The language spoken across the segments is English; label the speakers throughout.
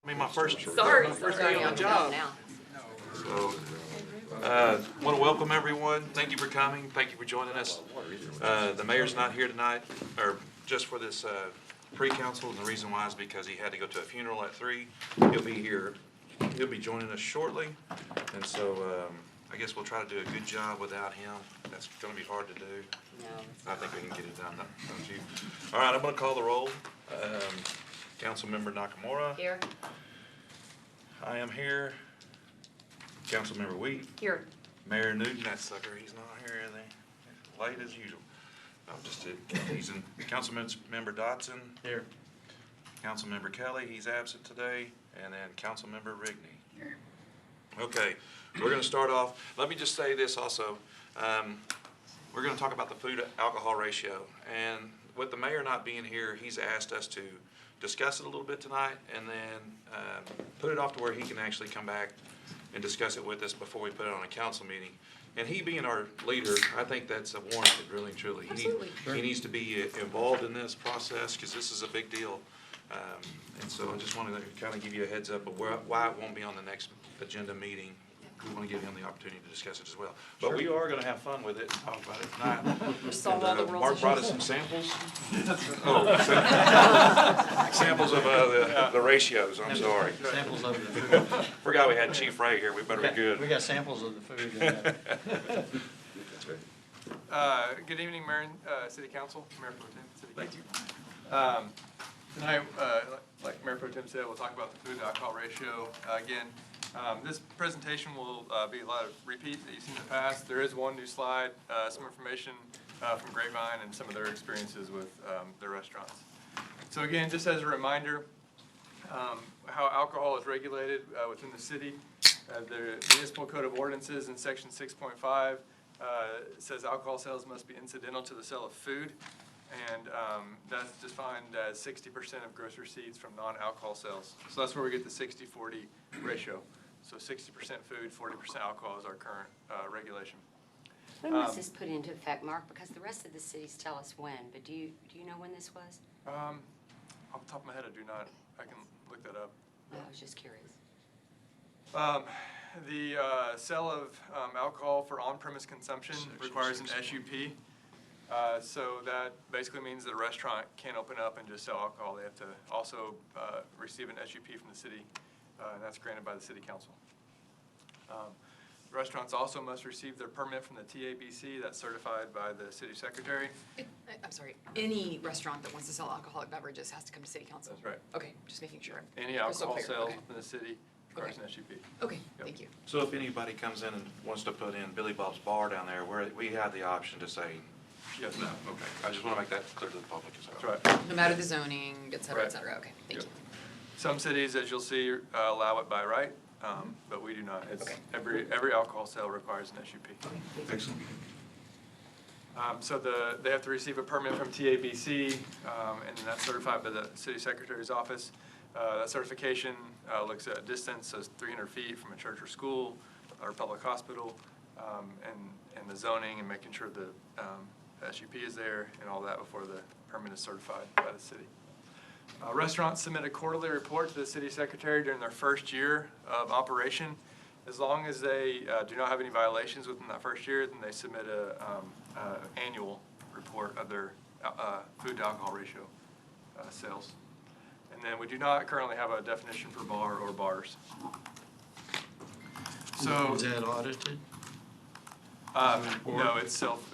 Speaker 1: My first day
Speaker 2: Sorry,
Speaker 1: on the job. So, want to welcome everyone. Thank you for coming. Thank you for joining us. The mayor's not here tonight, or just for this pre-council, and the reason why is because he had to go to a funeral at 3. He'll be here. He'll be joining us shortly, and so I guess we'll try to do a good job without him. That's going to be hard to do.
Speaker 2: No.
Speaker 1: I think we can get it done, don't you? All right, I'm going to call the roll. Councilmember Nakamura.
Speaker 2: Here.
Speaker 1: I am here. Councilmember Wheat.
Speaker 2: Here.
Speaker 1: Mayor Newton, that sucker, he's not here, is he? Late as usual. No, just teasing. Councilmember Dotson.
Speaker 3: Here.
Speaker 1: Councilmember Kelly, he's absent today. And then Councilmember Rigney. Here. Okay, we're going to start off. Let me just say this also. We're going to talk about the food alcohol ratio. And with the mayor not being here, he's asked us to discuss it a little bit tonight and then put it off to where he can actually come back and discuss it with us before we put it on a council meeting. And he being our leader, I think that's warranted, really and truly.
Speaker 2: Absolutely.
Speaker 1: He needs to be involved in this process because this is a big deal. And so I just wanted to kind of give you a heads up of why it won't be on the next agenda meeting. We want to give him the opportunity to discuss it as well. But we are going to have fun with it and talk about it tonight.
Speaker 2: Solve all the rules.
Speaker 1: Mark brought us some samples. Samples of the ratios, I'm sorry.
Speaker 3: Samples of the food.
Speaker 1: Forgot we had Chief Ray here, we better be good.
Speaker 3: We got samples of the food.
Speaker 4: Good evening, Mayor and City Council, Mayor Pro Tem, City Council. Tonight, like Mayor Pro Tem said, we'll talk about the food to alcohol ratio. Again, this presentation will be a lot of repeat that you've seen in the past. There is one new slide, some information from Grapevine and some of their experiences with their restaurants. So again, just as a reminder, how alcohol is regulated within the city. The Municipal Code of Ordinances in section 6.5 says alcohol sales must be incidental to the sale of food. And that's defined as 60% of gross receipts from non-alcohol sales. So that's where we get the 60-40 ratio. So 60% food, 40% alcohol is our current regulation.
Speaker 2: When was this put into effect, Mark? Because the rest of the cities tell us when, but do you know when this was?
Speaker 4: Off the top of my head, I do not. I can look that up.
Speaker 2: No, I was just curious.
Speaker 4: The sale of alcohol for on-premise consumption requires an SUP. So that basically means that a restaurant can't open up and just sell alcohol. They have to also receive an SUP from the city, and that's granted by the City Council. Restaurants also must receive their permit from the TABC, that's certified by the City Secretary.
Speaker 5: I'm sorry, any restaurant that wants to sell alcoholic beverages has to come to City Council?
Speaker 4: That's right.
Speaker 5: Okay, just making sure.
Speaker 4: Any
Speaker 5: Crystal
Speaker 4: alcohol
Speaker 5: clear.
Speaker 4: sales
Speaker 5: Okay.
Speaker 4: within the city requires an SUP.
Speaker 5: Okay,
Speaker 4: Yep.
Speaker 5: thank you.
Speaker 1: So if anybody comes in and wants to put in Billy Bob's Bar down there, we have the option to say,
Speaker 4: Yes,
Speaker 1: no, okay. I just want to make that clear to the public as well.
Speaker 4: that's right.
Speaker 5: No matter the zoning, et cetera,
Speaker 4: Right.
Speaker 5: et cetera. Okay, thank
Speaker 4: Yep.
Speaker 5: you.
Speaker 4: Some cities, as you'll see, allow it by right, but we do not. It's
Speaker 5: Okay.
Speaker 4: every alcohol sale requires an SUP.
Speaker 1: Excellent.
Speaker 4: So they have to receive a permit from TABC, and that's certified by the City Secretary's office. That certification looks at distance, so it's 300 feet from a church or school or public hospital, and the zoning and making sure the SUP is there and all that before the permit is certified by the city. Restaurants submit a quarterly report to the City Secretary during their first year of operation. As long as they do not have any violations within that first year, then they submit a annual report of their food to alcohol ratio sales. And then we do not currently have a definition for bar or bars. So
Speaker 3: Is that audited?
Speaker 4: no, it's self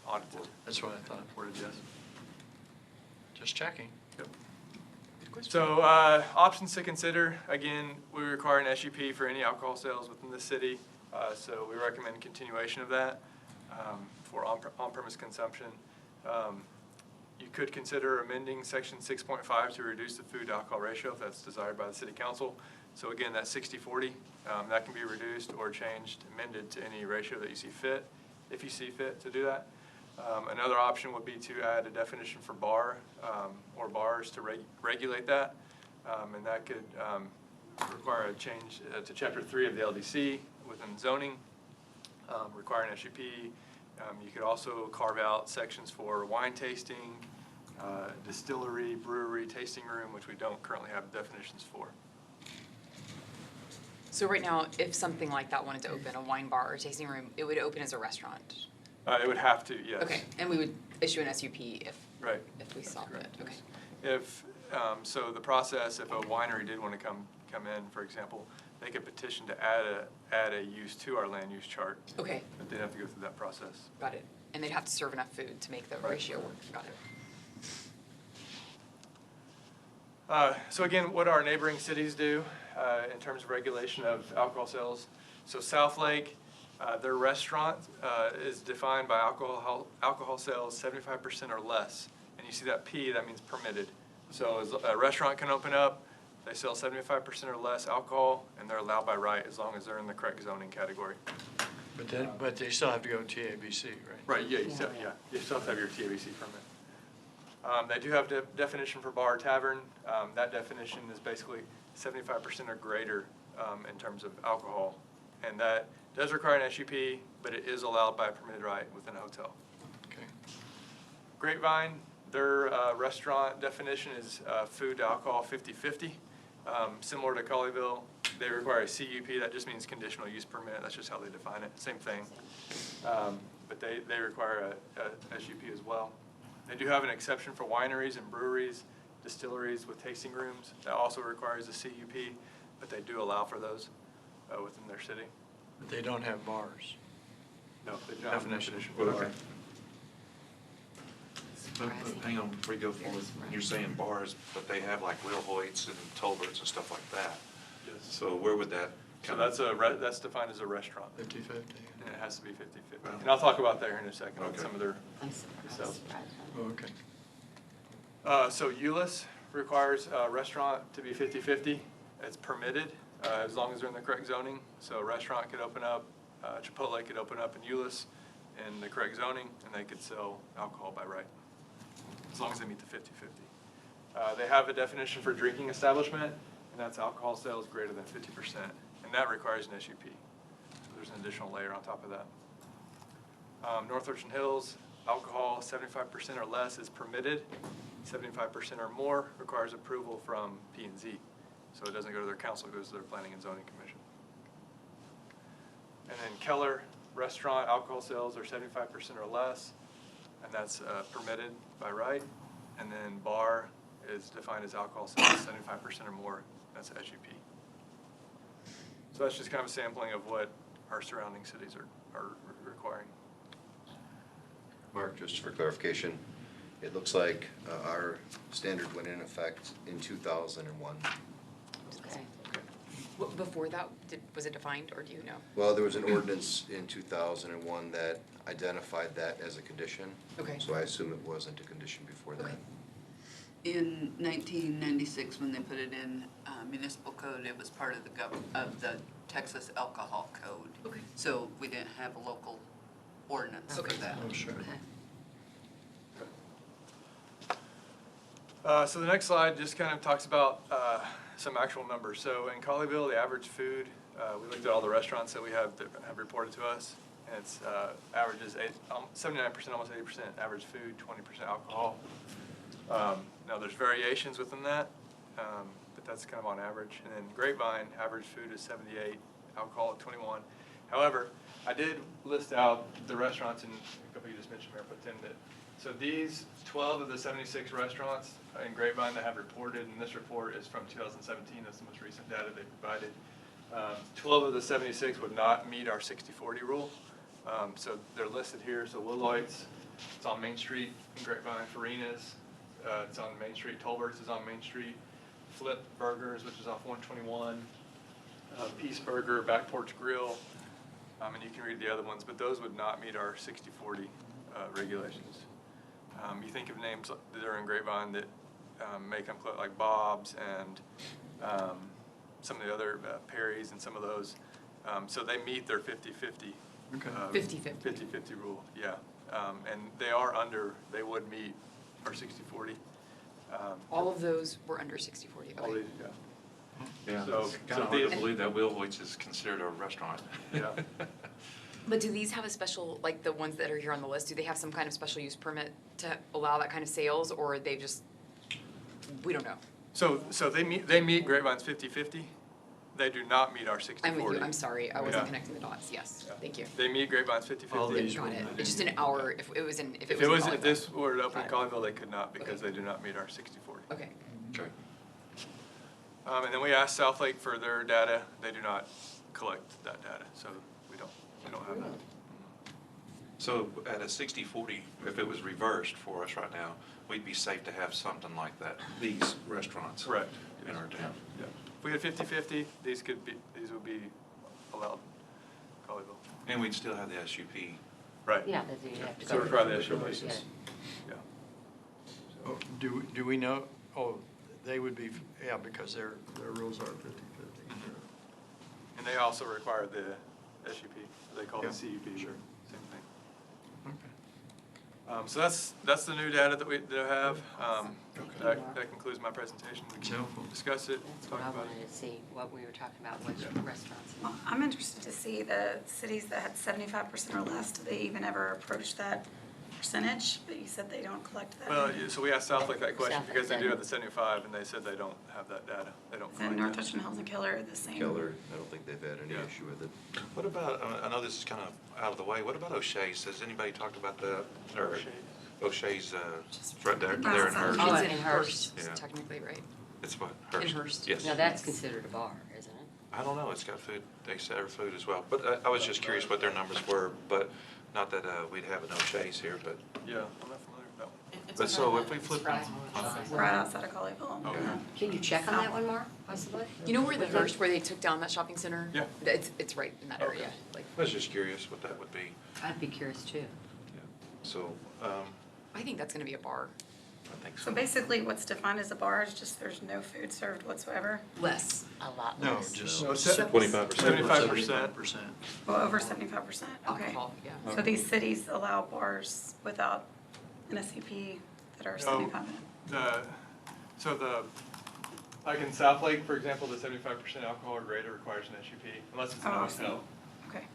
Speaker 4: audited.
Speaker 3: That's what I thought.
Speaker 4: Reported, yes.
Speaker 3: Just checking.
Speaker 4: Yep. So options to consider, again, we require an SUP for any alcohol sales within the city, so we recommend continuation of that for on-premise consumption. You could consider amending section 6.5 to reduce the food to alcohol ratio if that's desired by the City Council. So again, that 60-40, that can be reduced or changed, amended to any ratio that you see fit, if you see fit to do that. Another option would be to add a definition for bar or bars to regulate that, and that could require a change to Chapter 3 of the LDC within zoning, requiring SUP. You could also carve out sections for wine tasting, distillery, brewery, tasting room, which we don't currently have definitions for.
Speaker 5: So right now, if something like that wanted to open, a wine bar or tasting room, it would open as a restaurant?
Speaker 4: It would have to, yes.
Speaker 5: Okay, and we would issue an SUP if,
Speaker 4: Right.
Speaker 5: if we
Speaker 4: That's
Speaker 5: saw it,
Speaker 4: correct,
Speaker 5: okay.
Speaker 4: yes. If, so the process, if a winery did want to come in, for example, they could petition to add a use to our land use chart,
Speaker 5: Okay,
Speaker 4: but they'd have to go through that process.
Speaker 5: got it. And they'd have to serve enough food to make the
Speaker 4: Right.
Speaker 5: ratio work, got it.
Speaker 4: So again, what our neighboring cities do in terms of regulation of alcohol sales. So South Lake, their restaurant is defined by alcohol sales 75% or less. And you see that P, that means permitted. So as a restaurant can open up, they sell 75% or less alcohol, and they're allowed by right as long as they're in the correct zoning category.
Speaker 3: But they still have to go TABC, right?
Speaker 4: Right, yeah, you still have to have your TABC permit. They do have definition for bar or tavern. That definition is basically 75% or greater in terms of alcohol. And that does require an SUP, but it is allowed by permitted right within a hotel.
Speaker 3: Okay.
Speaker 4: Grapevine, their restaurant definition is food to alcohol 50/50. Similar to Colleyville, they require a CUP, that just means conditional use permit, that's just how they define it, same thing. But they require a SUP as well. They do have an exception for wineries and breweries, distilleries with tasting rooms, that also requires a CUP, but they do allow for those within their city.
Speaker 3: But they don't have bars.
Speaker 4: No, they don't have a
Speaker 3: Definition.
Speaker 4: definition for
Speaker 1: Okay.
Speaker 4: bar.
Speaker 1: But hang on, before you go forward, you're saying bars, but they have like Will Hoyt's and Tolbert's and stuff like that.
Speaker 4: Yes.
Speaker 1: So where would that
Speaker 4: So
Speaker 1: come?
Speaker 4: that's defined as a restaurant,
Speaker 3: 50/50.
Speaker 4: and it has to be 50/50.
Speaker 1: Wow.
Speaker 4: And I'll talk about that here in a second, on
Speaker 1: Okay.
Speaker 4: some of their,
Speaker 2: I'm surprised.
Speaker 4: So-
Speaker 3: Oh, okay.
Speaker 4: So ULIS requires a restaurant to be 50/50. It's permitted, as long as they're in the correct zoning. So a restaurant could open up, Chipotle could open up in ULIS in the correct zoning, and they could sell alcohol by right, as long as they meet the 50/50. They have a definition for drinking establishment, and that's alcohol sales greater than 50%, and that requires an SUP. So there's an additional layer on top of that. North Ocean Hills, alcohol 75% or less is permitted. 75% or more requires approval from P&Z. So it doesn't go to their council, it goes to their planning and zoning commission. And then Keller Restaurant, alcohol sales are 75% or less, and that's permitted by right. And then bar is defined as alcohol sales 75% or more, that's SUP. So that's just kind of a sampling of what our surrounding cities are requiring.
Speaker 6: Mark, just for clarification, it looks like our standard went in effect in 2001.
Speaker 2: Okay.
Speaker 5: Before that, was it defined, or do you know?
Speaker 6: Well, there was an ordinance in 2001 that identified that as a condition.
Speaker 5: Okay.
Speaker 6: So I assume it wasn't a condition before that.
Speaker 5: Okay.
Speaker 7: In 1996, when they put it in municipal code, it was part of the Texas Alcohol Code.
Speaker 5: Okay.
Speaker 7: So we didn't have a local ordinance for
Speaker 5: Okay.
Speaker 7: that.
Speaker 3: Oh, sure.
Speaker 2: Okay.
Speaker 4: So the next slide just kind of talks about some actual numbers. So in Colleyville, the average food, we looked at all the restaurants that we have that have reported to us, and it's averages 79%, almost 80% average food, 20% alcohol. Now there's variations within that, but that's kind of on average. And then Grapevine, average food is 78, alcohol at 21. However, I did list out the restaurants, and a couple you just mentioned, Mayor Pro Tem, that so these 12 of the 76 restaurants in Grapevine that have reported, and this report is from 2017, that's the most recent data they provided. 12 of the 76 would not meet our 60/40 rule. So they're listed here. So Willoy's, it's on Main Street in Grapevine. Farina's, it's on Main Street. Tolbert's is on Main Street. Flip Burgers, which is off 121. Peace Burger, Back Porch Grill, and you can read the other ones, but those would not meet our 60/40 regulations. You think of names that are in Grapevine that may come close, like Bob's and some of the other Perry's and some of those. So they meet their 50/50.
Speaker 3: Okay.
Speaker 5: 50/50.
Speaker 4: 50/50 rule, yeah. And they would meet our 60/40.
Speaker 5: All of those were under 60/40,
Speaker 4: All
Speaker 5: okay.
Speaker 4: these, yeah.
Speaker 1: Yeah,
Speaker 4: So-
Speaker 1: it's kind
Speaker 4: so
Speaker 1: of hard to
Speaker 4: these-
Speaker 1: believe that Will Hoyt's is considered a restaurant.
Speaker 4: Yeah.
Speaker 5: But do these have a special, like the ones that are here on the list, do they have some kind of special use permit to allow that kind of sales, or they just, we don't know?
Speaker 4: So they meet Grapevine's 50/50. They do not meet our 60/40.
Speaker 5: I'm with you, I'm sorry, I wasn't
Speaker 4: Yeah.
Speaker 5: connecting the dots, yes,
Speaker 4: Yeah.
Speaker 5: thank you.
Speaker 4: They meet Grapevine's 50/50.
Speaker 3: All these
Speaker 5: Got it,
Speaker 3: will-
Speaker 5: it's just an hour, if it was in,
Speaker 4: If
Speaker 5: Colleyville.
Speaker 4: this were to open in
Speaker 5: Got it.
Speaker 4: Colleyville, they could not because
Speaker 5: Okay.
Speaker 4: they do not meet our 60/40.
Speaker 5: Okay,
Speaker 1: Okay.
Speaker 4: And then we asked Southlake for their data. They do not collect that data, so we don't have that.
Speaker 1: So at a 60/40, if it was reversed for us right now, we'd be safe to have something like that, these restaurants.
Speaker 4: Correct.
Speaker 1: In our town.
Speaker 4: Yeah. If we had 50/50, these would be allowed Colleyville.
Speaker 1: And we'd still have the SUP.
Speaker 4: Right.
Speaker 2: Yeah, but you have to
Speaker 4: So
Speaker 2: go.
Speaker 4: require the
Speaker 2: through
Speaker 4: SUP.
Speaker 2: license.
Speaker 4: Yeah.
Speaker 3: Oh, do we know, oh, they would be, yeah, because their rules are 50/50.
Speaker 4: And they also require the SUP. They call it
Speaker 3: Yeah,
Speaker 4: the CUP.
Speaker 3: sure.
Speaker 4: Same thing.
Speaker 3: Okay.
Speaker 4: So that's the new data that we have. That concludes my presentation. We
Speaker 3: It's
Speaker 4: can
Speaker 3: helpful.
Speaker 4: discuss it,
Speaker 2: That's
Speaker 4: talk
Speaker 2: what I
Speaker 4: about
Speaker 2: wanted
Speaker 4: it.
Speaker 2: to see, what we were talking about, which
Speaker 4: Yeah.
Speaker 2: restaurants.
Speaker 8: Well, I'm interested to see the cities that had 75% or less, do they even ever approach that percentage? But you said they don't collect that.
Speaker 4: Well, yeah, so we asked Southlake that question
Speaker 2: Southlake
Speaker 4: because they do
Speaker 2: said-
Speaker 4: have the 75, and they said they don't have that data. They don't
Speaker 8: And
Speaker 4: collect
Speaker 8: North
Speaker 4: that.
Speaker 8: Ocean Hills and Keller are the same.
Speaker 6: Keller, I don't think they've had any
Speaker 4: Yeah.
Speaker 6: issue with it.
Speaker 1: What about, I know this is kind of out of the way, what about O'Shea's? Has anybody talked about that? Or O'Shea's, right there in Hurst?
Speaker 2: Oh,
Speaker 5: it's
Speaker 2: in
Speaker 5: in
Speaker 2: Hurst.
Speaker 5: Hurst,
Speaker 1: Yeah.
Speaker 5: technically, right?
Speaker 1: It's what, Hurst?
Speaker 5: Hurst.
Speaker 1: Yes.
Speaker 2: Now, that's considered a bar, isn't it?
Speaker 1: I don't know, it's got food, they serve food as well. But I was just curious what their numbers were, but not that we'd have an O'Shea's here, but,
Speaker 4: Yeah, I'm not familiar with that one.
Speaker 1: but so if we flip.
Speaker 2: Right.
Speaker 8: Right outside of Colleyville.
Speaker 4: Okay.
Speaker 8: Yeah.
Speaker 2: Can you check on that one, Mark, possibly?
Speaker 5: You know where the
Speaker 2: With them?
Speaker 5: Hurst, where they took down that shopping center?
Speaker 4: Yeah.
Speaker 5: It's right in that area,
Speaker 1: Okay.
Speaker 5: like,
Speaker 1: I was just curious what that would be.
Speaker 2: I'd be curious too.
Speaker 1: Yeah. So,
Speaker 5: I think that's gonna be a bar.
Speaker 1: I think so.
Speaker 8: So basically, what's defined as a bar is just there's no food served whatsoever,
Speaker 5: Less.
Speaker 2: A lot
Speaker 3: No,
Speaker 2: less.
Speaker 3: just.
Speaker 4: No,
Speaker 1: 25%.
Speaker 4: 75%.
Speaker 8: well, over 75%, okay.
Speaker 5: Alcohol, yeah.
Speaker 8: So these cities allow bars without an SCP that are
Speaker 4: No.
Speaker 8: 75
Speaker 4: Like in Southlake, for example, the 75% alcohol or greater requires an SUP, unless it's an
Speaker 8: Oh, I see.
Speaker 4: hotel.
Speaker 8: Okay.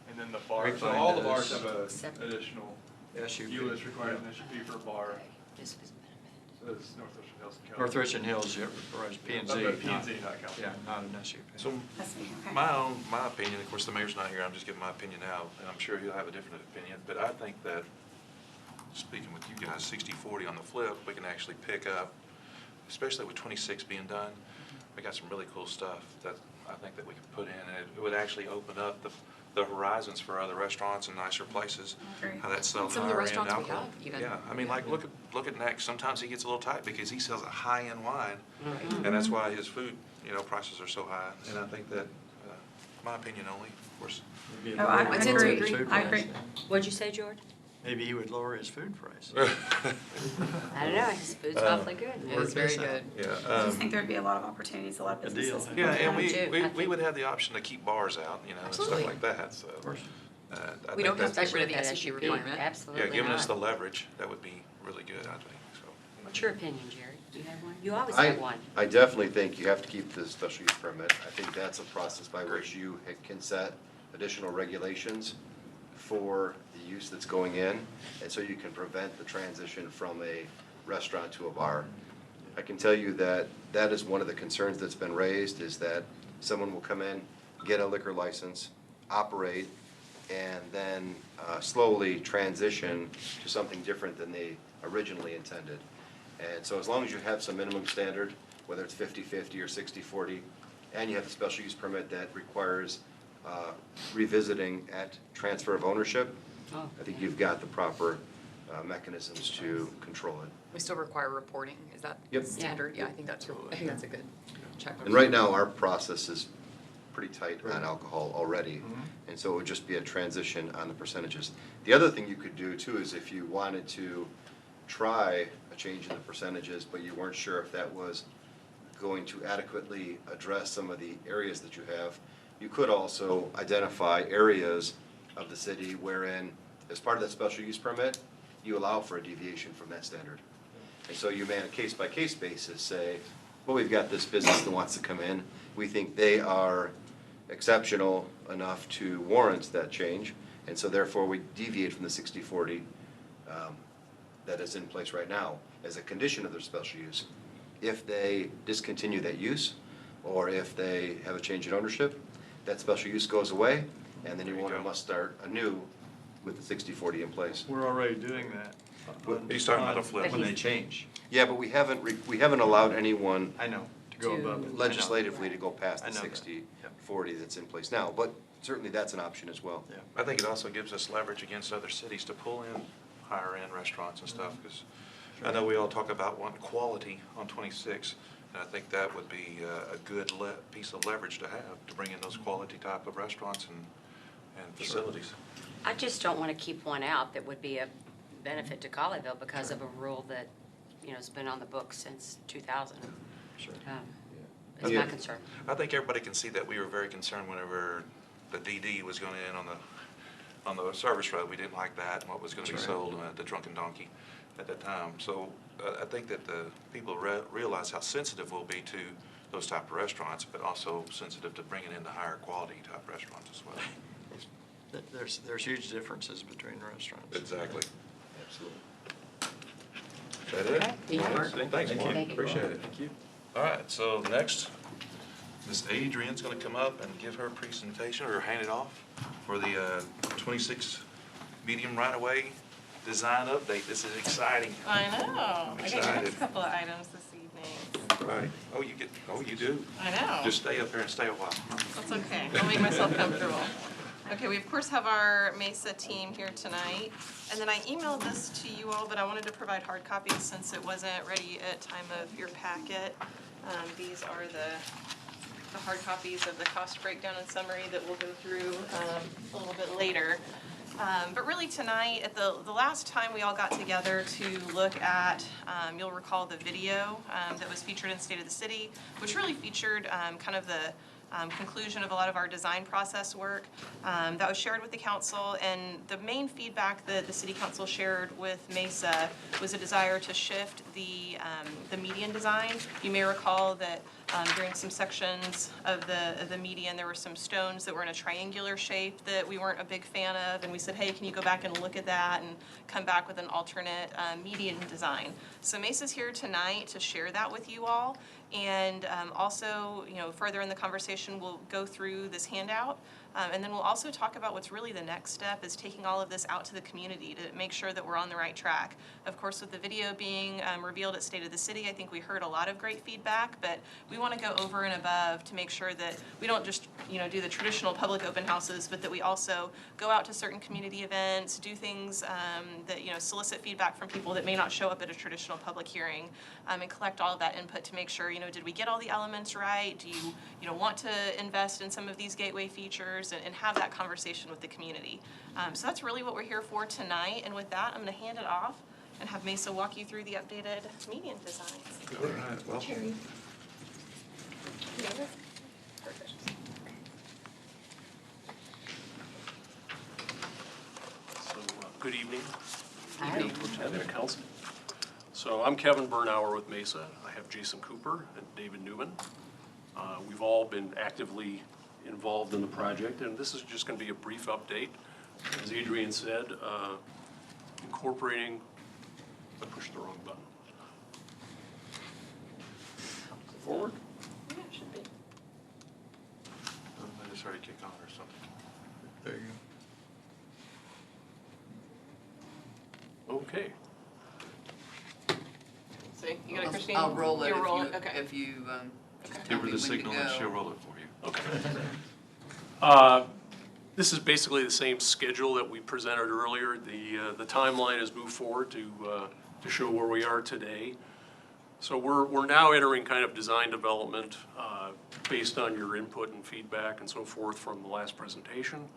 Speaker 4: And then the bar, so
Speaker 3: Grapevine
Speaker 4: all the bars
Speaker 3: does.
Speaker 4: have a
Speaker 2: Except-
Speaker 4: additional,
Speaker 3: SUP.
Speaker 4: ULIS requires an SUP for a bar,
Speaker 2: This was minimum.
Speaker 4: so it's North Ocean Hills and Keller.
Speaker 3: North Ocean Hills, yeah, whereas P and Z.
Speaker 4: But P&Z, not California.
Speaker 3: Yeah, not an SUP.
Speaker 1: So
Speaker 8: I see, okay.
Speaker 1: my opinion, of course, the mayor's not here, I'm just giving my opinion now, and I'm sure he'll have a different opinion, but I think that, speaking with you guys, 60/40 on the flip, we can actually pick up, especially with 26 being done, we got some really cool stuff that I think that we can put in, and it would actually open up the horizons for other restaurants and nicer places.
Speaker 8: I agree.
Speaker 1: How that sells
Speaker 5: Some of the
Speaker 1: higher end
Speaker 5: restaurants we
Speaker 1: alcohol.
Speaker 5: have even.
Speaker 1: Yeah, I mean, like, look at Next, sometimes he gets a little tight because he sells a high-end wine,
Speaker 5: Right.
Speaker 1: and that's why his food, prices are so high, and I think that, my opinion only, of course.
Speaker 3: Maybe
Speaker 8: Oh, I
Speaker 3: lower
Speaker 5: tend to
Speaker 3: his
Speaker 5: agree.
Speaker 3: food
Speaker 8: I
Speaker 3: price
Speaker 8: agree.
Speaker 3: then.
Speaker 2: What'd you say, George?
Speaker 3: Maybe he would lower his food price.
Speaker 2: I don't know, his food's awfully good.
Speaker 5: It is very good.
Speaker 1: Yeah.
Speaker 8: I just think there'd be a lot of opportunities, a lot of
Speaker 3: A deal.
Speaker 8: businesses.
Speaker 1: Yeah, and
Speaker 2: I do.
Speaker 1: we
Speaker 2: I think-
Speaker 1: would have the option to keep bars out, and stuff
Speaker 5: Absolutely.
Speaker 1: like that, so.
Speaker 3: Of course.
Speaker 1: I
Speaker 5: We
Speaker 1: think
Speaker 5: don't have to
Speaker 1: that's-
Speaker 5: get rid of the
Speaker 2: That
Speaker 5: SUP
Speaker 2: SUP,
Speaker 5: requirement.
Speaker 2: Absolutely
Speaker 1: Yeah, giving us the
Speaker 2: not.
Speaker 1: leverage, that would be really good, I think, so.
Speaker 2: What's your opinion, Jerry? Do you have one? You always
Speaker 6: I,
Speaker 2: have one.
Speaker 6: I definitely think you have to keep the special use permit. I think that's a process by which you can set additional regulations for the use that's going in, and so you can prevent the transition from a restaurant to a bar. I can tell you that that is one of the concerns that's been raised, is that someone will come in, get a liquor license, operate, and then slowly transition to something different than they originally intended. And so as long as you have some minimum standard, whether it's 50/50 or 60/40, and you have a special use permit that requires revisiting at transfer of ownership,
Speaker 2: Oh,
Speaker 6: I think you've got the proper mechanisms to control it.
Speaker 5: We still require reporting, is that
Speaker 6: Yep.
Speaker 5: standard? Yeah, I think that's a good check.
Speaker 6: And right now, our process is pretty tight on alcohol already,
Speaker 3: Mm-hmm.
Speaker 6: and so it would just be a transition on the percentages. The other thing you could do too is if you wanted to try a change in the percentages, but you weren't sure if that was going to adequately address some of the areas that you have, you could also identify areas of the city wherein, as part of that special use permit, you allow for a deviation from that standard. And so you may, on a case-by-case basis, say, well, we've got this business that wants to come in, we think they are exceptional enough to warrant that change. And so therefore, we deviate from the 60/40 that is in place right now as a condition of their special use. If they discontinue that use, or if they have a change in ownership, that special use goes away, and the new
Speaker 1: There you
Speaker 6: owner
Speaker 1: go.
Speaker 6: must start anew with the 60/40 in place.
Speaker 3: We're already doing that.
Speaker 1: He's talking about a flip.
Speaker 3: When they change.
Speaker 6: Yeah, but we haven't allowed anyone
Speaker 3: I know, to go
Speaker 2: To-
Speaker 3: above it. I know.
Speaker 6: legislatively to go past
Speaker 3: I
Speaker 6: the
Speaker 3: know that.
Speaker 6: 60/40 that's in place now, but certainly that's an option as well.
Speaker 3: Yeah.
Speaker 1: I think it also gives us leverage against other cities to pull in higher-end restaurants and stuff, because I know we all talk about wanting quality on 26, and I think that would be a good piece of leverage to have, to bring in those quality type of restaurants and facilities.
Speaker 2: I just don't want to keep one out that would be a benefit to Colleyville because of a rule that, you know, has been on the books since 2000.
Speaker 3: Sure.
Speaker 2: Is my
Speaker 6: Yeah.
Speaker 2: concern.
Speaker 1: I think everybody can see that we were very concerned whenever the DD was going in on the service road. We didn't like that, and what was going to be
Speaker 3: That's right.
Speaker 1: sold at the Drunken Donkey at that time. So I think that the people realize how sensitive we'll be to those type of restaurants, but also sensitive to bringing in the higher quality type restaurants as well.
Speaker 3: There's huge differences between restaurants.
Speaker 1: Exactly.
Speaker 6: Absolutely.
Speaker 1: Is that it?
Speaker 2: Yeah.
Speaker 1: All right. Thanks, Mark.
Speaker 2: Thank you.
Speaker 1: Appreciate it. Thank you. All right, so next, Ms. Adrian's going to come up and give her presentation, or hand it off, for the 26 medium right-of-way design update. This is exciting.
Speaker 9: I know. I got your
Speaker 1: Excited.
Speaker 9: next couple of items this evening.
Speaker 1: Right. Oh, you do?
Speaker 9: I know.
Speaker 1: Just stay up here and stay a while.
Speaker 9: That's okay. I'll make myself comfortable. Okay, we of course have our Mesa team here tonight. And then I emailed this to you all, but I wanted to provide hard copies since it wasn't ready at time of your packet. These are the hard copies of the cost breakdown and summary that we'll go through a little bit later. But really tonight, at the last time we all got together to look at, you'll recall the video that was featured in State of the City, which really featured kind of the conclusion of a lot of our design process work that was shared with the council. And the main feedback that the city council shared with Mesa was a desire to shift the median design. You may recall that during some sections of the median, there were some stones that were in a triangular shape that we weren't a big fan of, and we said, hey, can you go back and look at that and come back with an alternate median design? So Mesa's here tonight to share that with you all, and also, you know, further in the conversation, we'll go through this handout. And then we'll also talk about what's really the next step is taking all of this out to the community to make sure that we're on the right track. Of course, with the video being revealed at State of the City, I think we heard a lot of great feedback, but we want to go over and above to make sure that we don't just, you know, do the traditional public open houses, but that we also go out to certain community events, do things that, you know, solicit feedback from people that may not show up at a traditional public hearing, and collect all of that input to make sure, you know, did we get all the elements right? Do you know, want to invest in some of these gateway features? And have that conversation with the community. So that's really what we're here for tonight. And with that, I'm going to hand it off and have Mesa walk you through the updated median designs.
Speaker 1: All right, well,
Speaker 9: Cherry.
Speaker 10: So, good evening.
Speaker 2: Hi.
Speaker 10: Mayor Pro Tem and Council. So I'm Kevin Bernauer with Mesa. I have Jason Cooper and David Newman. We've all been actively involved in the project, and this is just going to be a brief update. As Adrian said, incorporating, I pushed the wrong button. Forward?
Speaker 9: Yeah, it should be.
Speaker 1: I just already kicked on or something.
Speaker 3: There you
Speaker 10: Okay.
Speaker 9: See, you got it, Christine?
Speaker 7: I'll roll it
Speaker 9: You'll roll it,
Speaker 7: if
Speaker 9: okay.
Speaker 7: you
Speaker 1: Give
Speaker 7: tell
Speaker 1: her
Speaker 7: me
Speaker 1: the
Speaker 7: when to
Speaker 1: signal and
Speaker 7: go.
Speaker 1: she'll roll it for you.
Speaker 10: Okay. This is basically the same schedule that we presented earlier. The timeline has moved forward to show where we are today. So we're now entering kind of design development based on your input and feedback and so forth from the last presentation.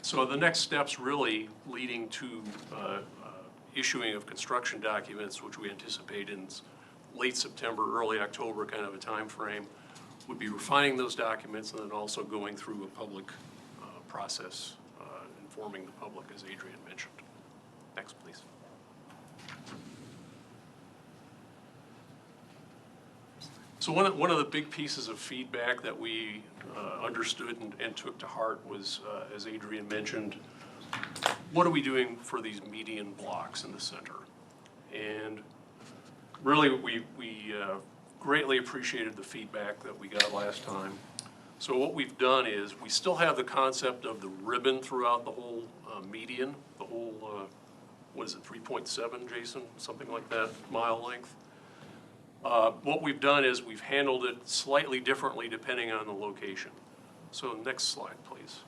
Speaker 10: So the next steps really leading to issuing of construction documents, which we anticipate in late September, early October kind of a time frame, would be refining those documents and then also going through a public process, informing the public, as Adrian mentioned. Next, please. So one of the big pieces of feedback that we understood and took to heart was, as Adrian mentioned, what are we doing for these median blocks in the center? And really, we greatly appreciated the feedback that we got last time. So what we've done is, we still have the concept of the ribbon throughout the whole median, the whole, what is it, 3.7, Jason? Something like that, mile length. What we've done is we've handled it slightly differently depending on the location. So next slide, please.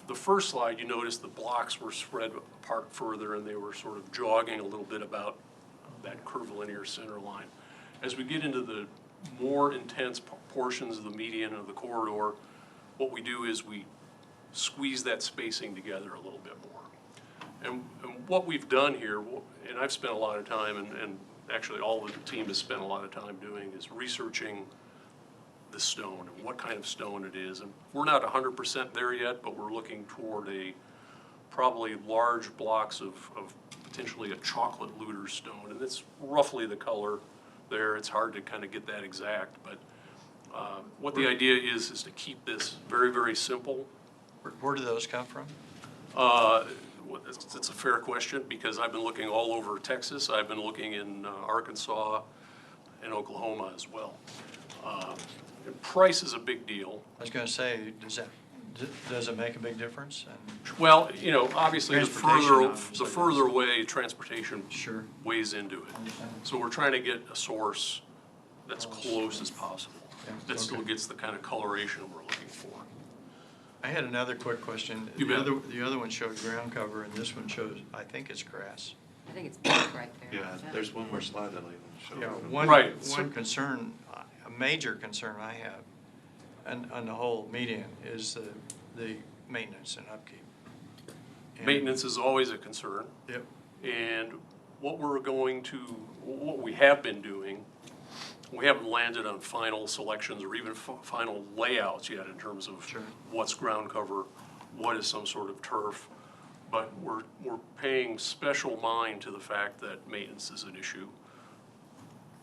Speaker 10: The first slide, you notice the blocks were spread apart further and they were sort of jogging a little bit about that curvilinear center line. As we get into the more intense portions of the median of the corridor, what we do is we squeeze that spacing together a little bit more. And what we've done here, and I've spent a lot of time, and actually all of the team has spent a lot of time doing, is researching the stone and what kind of stone it is. And we're not 100% there yet, but we're looking toward probably large blocks of potentially a chocolate luter stone. And it's roughly the color there. It's hard to kind of get that exact, but what the idea is to keep this very, very simple.
Speaker 3: Where do those come from?
Speaker 10: It's a fair question, because I've been looking all over Texas. I've been looking in Arkansas and Oklahoma as well. And price is a big deal.
Speaker 3: I was gonna say, does it make a big difference? And
Speaker 10: Well, obviously, the
Speaker 3: Transportation,
Speaker 10: further
Speaker 3: obviously,
Speaker 10: away, transportation
Speaker 3: Sure.
Speaker 10: weighs into it. So we're trying to get a source that's close as possible,
Speaker 3: Yeah,
Speaker 10: that still
Speaker 3: okay.
Speaker 10: gets the kind of coloration we're looking for.
Speaker 3: I had another quick question.
Speaker 10: You bet.
Speaker 3: The other one showed ground cover, and this one shows, I think it's grass.
Speaker 2: I think it's black right there.
Speaker 1: Yeah, there's one more slide that I even
Speaker 3: Yeah,
Speaker 1: showed.
Speaker 10: Right.
Speaker 3: one concern, a major concern I have on the whole median is the maintenance and upkeep. And-
Speaker 10: Maintenance is always a concern.
Speaker 3: Yep.
Speaker 10: And what we have been doing, we haven't landed on final selections or even final layouts yet in terms of
Speaker 3: Sure.
Speaker 10: what's ground cover, what is some sort of turf. But we're paying special mind to the fact that maintenance is an issue.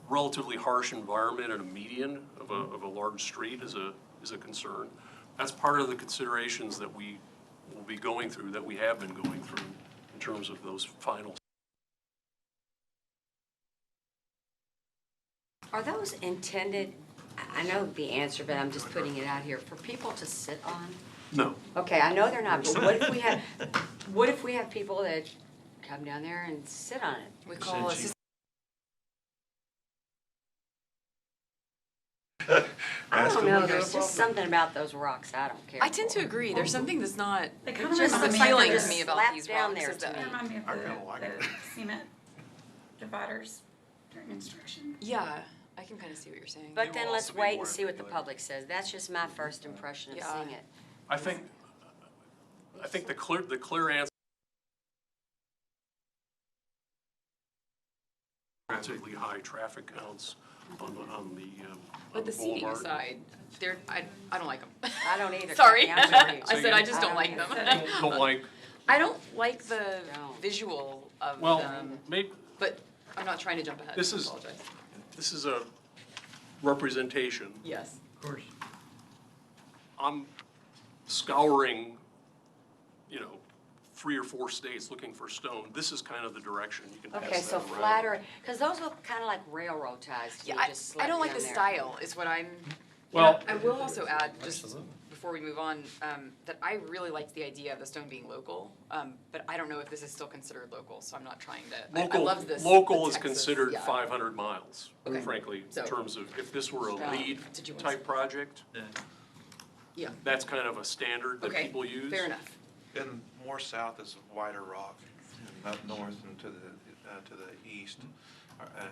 Speaker 10: Relatively harsh environment in a median of a large street is a concern. That's part of the considerations that we will be going through, that we have been going through in terms of those finals.
Speaker 2: Are those intended, I know the answer, but I'm just putting it out here, for people to sit on?
Speaker 10: No.
Speaker 2: Okay, I know they're not, but what if we have people that come down there and sit on it?
Speaker 5: We call
Speaker 3: Since you-
Speaker 2: I don't know, there's just something about those rocks I don't care
Speaker 5: I tend
Speaker 2: for.
Speaker 5: to agree. There's something that's not
Speaker 8: They kind of
Speaker 2: Just
Speaker 8: remind
Speaker 2: the
Speaker 8: me of
Speaker 2: feeling
Speaker 8: the-
Speaker 2: to me
Speaker 5: about
Speaker 2: slapped
Speaker 5: these
Speaker 2: down
Speaker 5: rocks
Speaker 2: there
Speaker 5: is
Speaker 2: to
Speaker 5: that-
Speaker 2: me.
Speaker 8: They remind me of
Speaker 1: I kinda like it.
Speaker 8: the cement dividers during instruction.
Speaker 5: Yeah, I can kind of see what you're saying.
Speaker 2: But then let's wait and see what the public says. That's just my first impression of
Speaker 5: Yeah.
Speaker 2: seeing it.
Speaker 10: I think the clear answer, relatively high traffic counts on
Speaker 5: But
Speaker 10: the
Speaker 5: the seating
Speaker 10: boulevard.
Speaker 5: aside, I don't like them.
Speaker 2: I don't either.
Speaker 5: Sorry.
Speaker 2: Kathy, I'm with you.
Speaker 5: I said I just
Speaker 2: I
Speaker 5: don't
Speaker 2: don't
Speaker 5: like
Speaker 2: either.
Speaker 5: them.
Speaker 10: Don't like,
Speaker 5: I don't like the
Speaker 2: No.
Speaker 5: visual of
Speaker 10: well,
Speaker 5: them,
Speaker 10: maybe,
Speaker 5: but I'm not trying to jump ahead.
Speaker 10: This
Speaker 5: I
Speaker 10: is-
Speaker 5: apologize.
Speaker 10: this is a representation.
Speaker 5: Yes.
Speaker 3: Of course.
Speaker 10: I'm scouring, 3 or 4 states looking for stone. This is kind of the direction. You can pass
Speaker 2: Okay, so
Speaker 10: that around.
Speaker 2: flatter, because those look kind of like railroad ties to
Speaker 5: Yeah,
Speaker 2: me, just
Speaker 5: I
Speaker 2: slap
Speaker 5: don't like
Speaker 2: down
Speaker 5: the
Speaker 2: there.
Speaker 5: style, is what I'm.
Speaker 10: Well-
Speaker 5: I will also add, just before we move on, that I really liked the idea of the stone being local, but I don't know if this is still considered local, so I'm not trying to. I love this.
Speaker 10: Local
Speaker 5: the
Speaker 10: is
Speaker 5: Texas,
Speaker 10: considered
Speaker 5: yeah.
Speaker 10: 500 miles,
Speaker 5: Okay.
Speaker 10: frankly, in
Speaker 5: So-
Speaker 10: terms of, if this were a LEED
Speaker 5: Did you want
Speaker 10: type
Speaker 5: to-
Speaker 10: project,
Speaker 5: Yeah,
Speaker 10: that's kind of a standard that
Speaker 5: okay,
Speaker 10: people use.
Speaker 5: fair enough.
Speaker 1: And more south is wider rock, and up north and to the east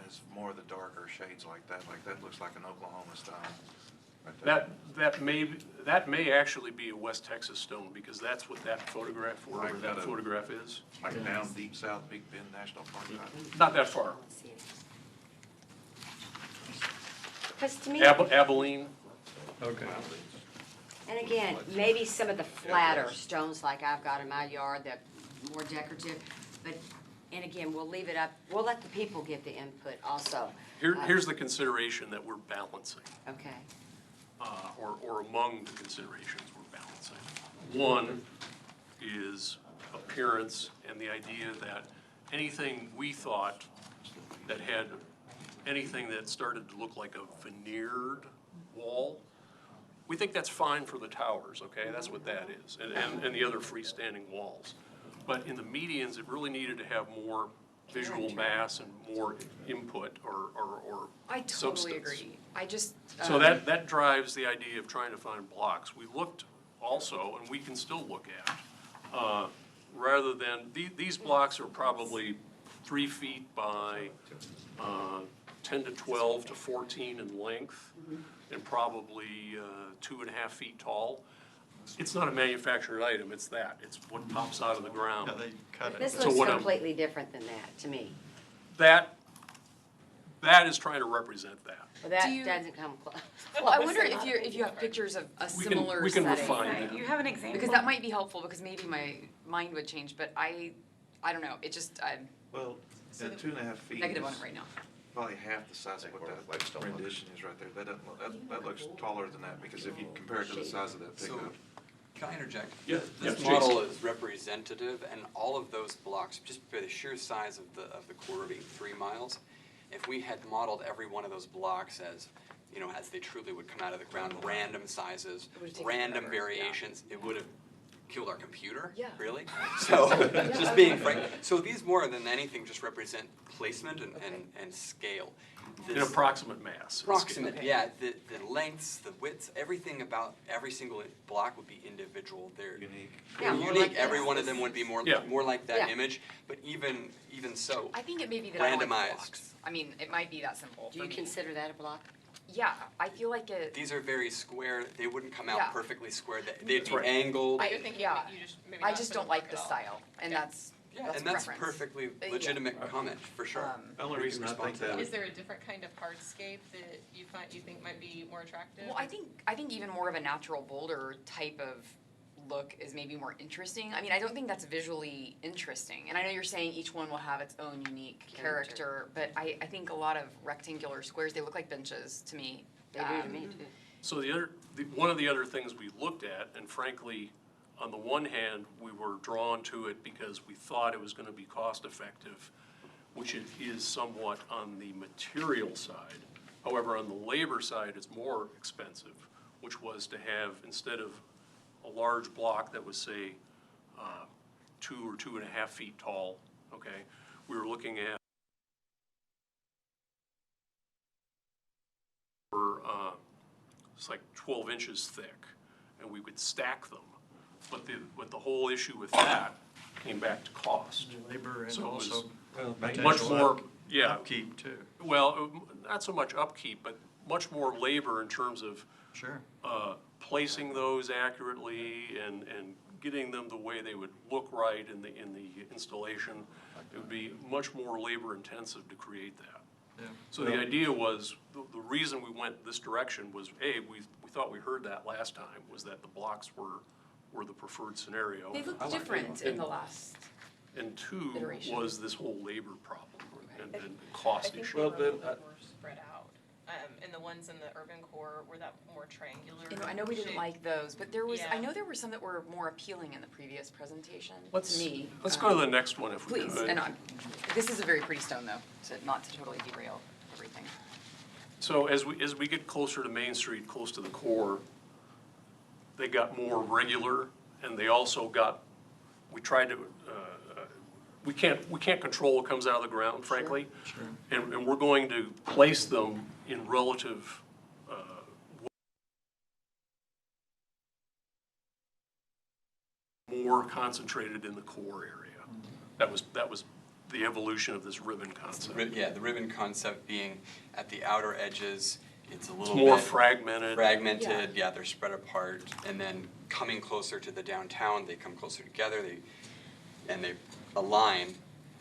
Speaker 1: is more of the darker shades like that looks like an Oklahoma stone. right there.
Speaker 10: That may actually be a West Texas stone, because that's what that photograph, wherever
Speaker 1: Like
Speaker 10: that
Speaker 1: that,
Speaker 10: photograph is.
Speaker 1: Like down deep south, Big Bend National Park.
Speaker 10: Not that far.
Speaker 2: Because to me,
Speaker 10: Abilene,
Speaker 3: Okay.
Speaker 2: and again, maybe some of the flatter stones like I've got in my yard that more decorative, but And again, we'll leave it up, we'll let the people give the input also.
Speaker 10: Here's the consideration that we're balancing,
Speaker 2: Okay.
Speaker 10: or among the considerations we're balancing. One is appearance and the idea that anything we thought that had anything that started to look like a veneered wall, we think that's fine for the towers, okay? That's what that is, and the other freestanding walls. But in the medians, it really needed to have more visual mass and more input or
Speaker 5: I
Speaker 10: substance.
Speaker 5: totally agree. I just.
Speaker 10: So that drives the idea of trying to find blocks. We looked also, and we can still look at, rather than, these blocks are probably 3 feet by 10 to 12 to 14 in length, and probably 2.5 feet tall. It's not a manufactured item, it's that. It's what pops out of the ground.
Speaker 3: Yeah, they cut
Speaker 2: This
Speaker 3: it.
Speaker 10: So
Speaker 2: looks
Speaker 10: what I'm-
Speaker 2: completely different than that, to me.
Speaker 10: That is trying to represent that.
Speaker 2: Well, that
Speaker 5: Do you-
Speaker 2: doesn't come close.
Speaker 5: Well, I wonder if you have pictures of a
Speaker 10: We
Speaker 5: similar
Speaker 10: we can
Speaker 5: setting.
Speaker 10: refine that.
Speaker 8: You have an example?
Speaker 5: Because that might be helpful, because maybe my mind would change, but I don't know, it just, I'm
Speaker 1: Well, and 2.5 feet
Speaker 5: negative on
Speaker 1: is
Speaker 5: it right now.
Speaker 1: probably half the size of what that rendition is right there. That doesn't, that looks taller than that, because if you compare it to the size of that
Speaker 11: So,
Speaker 1: pickup.
Speaker 11: can I interject?
Speaker 10: Yeah,
Speaker 11: This
Speaker 10: yeah,
Speaker 11: model is representative, and all of those blocks, just by the sheer size of the corridor being 3 miles, if we had modeled every one of those blocks as, you know, as they truly would come out of the ground, random sizes,
Speaker 5: It would've taken
Speaker 11: random
Speaker 5: forever, yeah.
Speaker 11: variations, it would have killed our computer,
Speaker 5: Yeah.
Speaker 11: really. So, just being frank, so these more than anything just represent placement and scale.
Speaker 10: An
Speaker 11: This-
Speaker 10: approximate mass.
Speaker 11: Approximate, yeah, the lengths, the widths, everything about every single block would be individual. They're
Speaker 1: Unique.
Speaker 2: Yeah, more
Speaker 11: unique,
Speaker 2: like
Speaker 11: every
Speaker 2: this.
Speaker 11: one of them would be more,
Speaker 10: Yeah.
Speaker 11: more like that
Speaker 2: Yeah.
Speaker 11: image, but even so,
Speaker 5: I think it may be that I don't like the
Speaker 11: Randomized.
Speaker 5: blocks. I mean, it might be that simple
Speaker 2: Do
Speaker 5: for
Speaker 2: you
Speaker 5: me.
Speaker 2: consider that a block?
Speaker 5: Yeah, I feel like it,
Speaker 11: these are very square, they wouldn't come out
Speaker 5: Yeah.
Speaker 11: perfectly square, they'd be
Speaker 10: right.
Speaker 11: angled.
Speaker 9: You're thinking
Speaker 5: yeah.
Speaker 9: you just maybe
Speaker 5: I
Speaker 9: not
Speaker 5: just
Speaker 9: put a
Speaker 5: don't like
Speaker 9: block
Speaker 5: the
Speaker 9: at all.
Speaker 5: style, and that's
Speaker 11: Yeah, and that's
Speaker 5: preference.
Speaker 11: perfectly
Speaker 5: Yeah.
Speaker 11: legitimate comment, for sure.
Speaker 1: The only reason I think that
Speaker 9: Is there a different kind of hardscape that you think might be more attractive?
Speaker 5: Well, I think even more of a natural boulder type of look is maybe more interesting. I mean, I don't think that's visually interesting. And I know you're saying each one will have its own unique character, but I think a lot of rectangular squares, they look like benches to me.
Speaker 2: They do to me too.
Speaker 10: So one of the other things we looked at, and frankly, on the one hand, we were drawn to it because we thought it was gonna be cost effective, which it is somewhat on the material side. However, on the labor side, it's more expensive, which was to have, instead of a large block that was, say, 2 or 2.5 feet tall, okay? We were looking at it's like 12 inches thick, and we would stack them. But the whole issue with that came back to cost.
Speaker 3: Labor and
Speaker 10: So it was
Speaker 3: also
Speaker 10: Much
Speaker 3: potential
Speaker 10: more, yeah,
Speaker 3: upkeep too.
Speaker 10: well, not so much upkeep, but much more labor in terms of
Speaker 3: Sure.
Speaker 10: placing those accurately and getting them the way they would look right in the installation. It would be much more labor intensive to create that.
Speaker 3: Yeah.
Speaker 10: So the idea was, the reason we went this direction was, A, we thought we heard that last time, was that the blocks were the preferred scenario.
Speaker 5: They look different in the last.
Speaker 10: And 2
Speaker 5: iteration.
Speaker 10: was this whole labor problem and cost
Speaker 9: I think
Speaker 10: issue.
Speaker 9: we were
Speaker 1: Well,
Speaker 9: a
Speaker 1: then,
Speaker 9: little bit more spread out. And the ones in the urban core were that more triangular.
Speaker 5: You know, I know we didn't
Speaker 9: shape.
Speaker 5: like those, but I
Speaker 9: Yeah.
Speaker 5: know there were some that were more appealing in the previous presentation to
Speaker 10: Let's
Speaker 5: me.
Speaker 10: Let's go to the next one if we could.
Speaker 5: Please, and this is a very pretty stone though, not to totally derail everything.
Speaker 10: So as we get closer to Main Street, close to the core, they got more regular, and they also got, we tried to, we can't control what comes out of the ground, frankly.
Speaker 3: Sure.
Speaker 10: And we're going to place them in relative, more concentrated in the core area. That was the evolution of this ribbon concept.
Speaker 11: Yeah, the ribbon concept being at the outer edges, it's a little
Speaker 10: More
Speaker 11: bit
Speaker 10: fragmented.
Speaker 11: fragmented, yeah, they're spread apart, and then coming closer to the downtown, they come closer together, and they align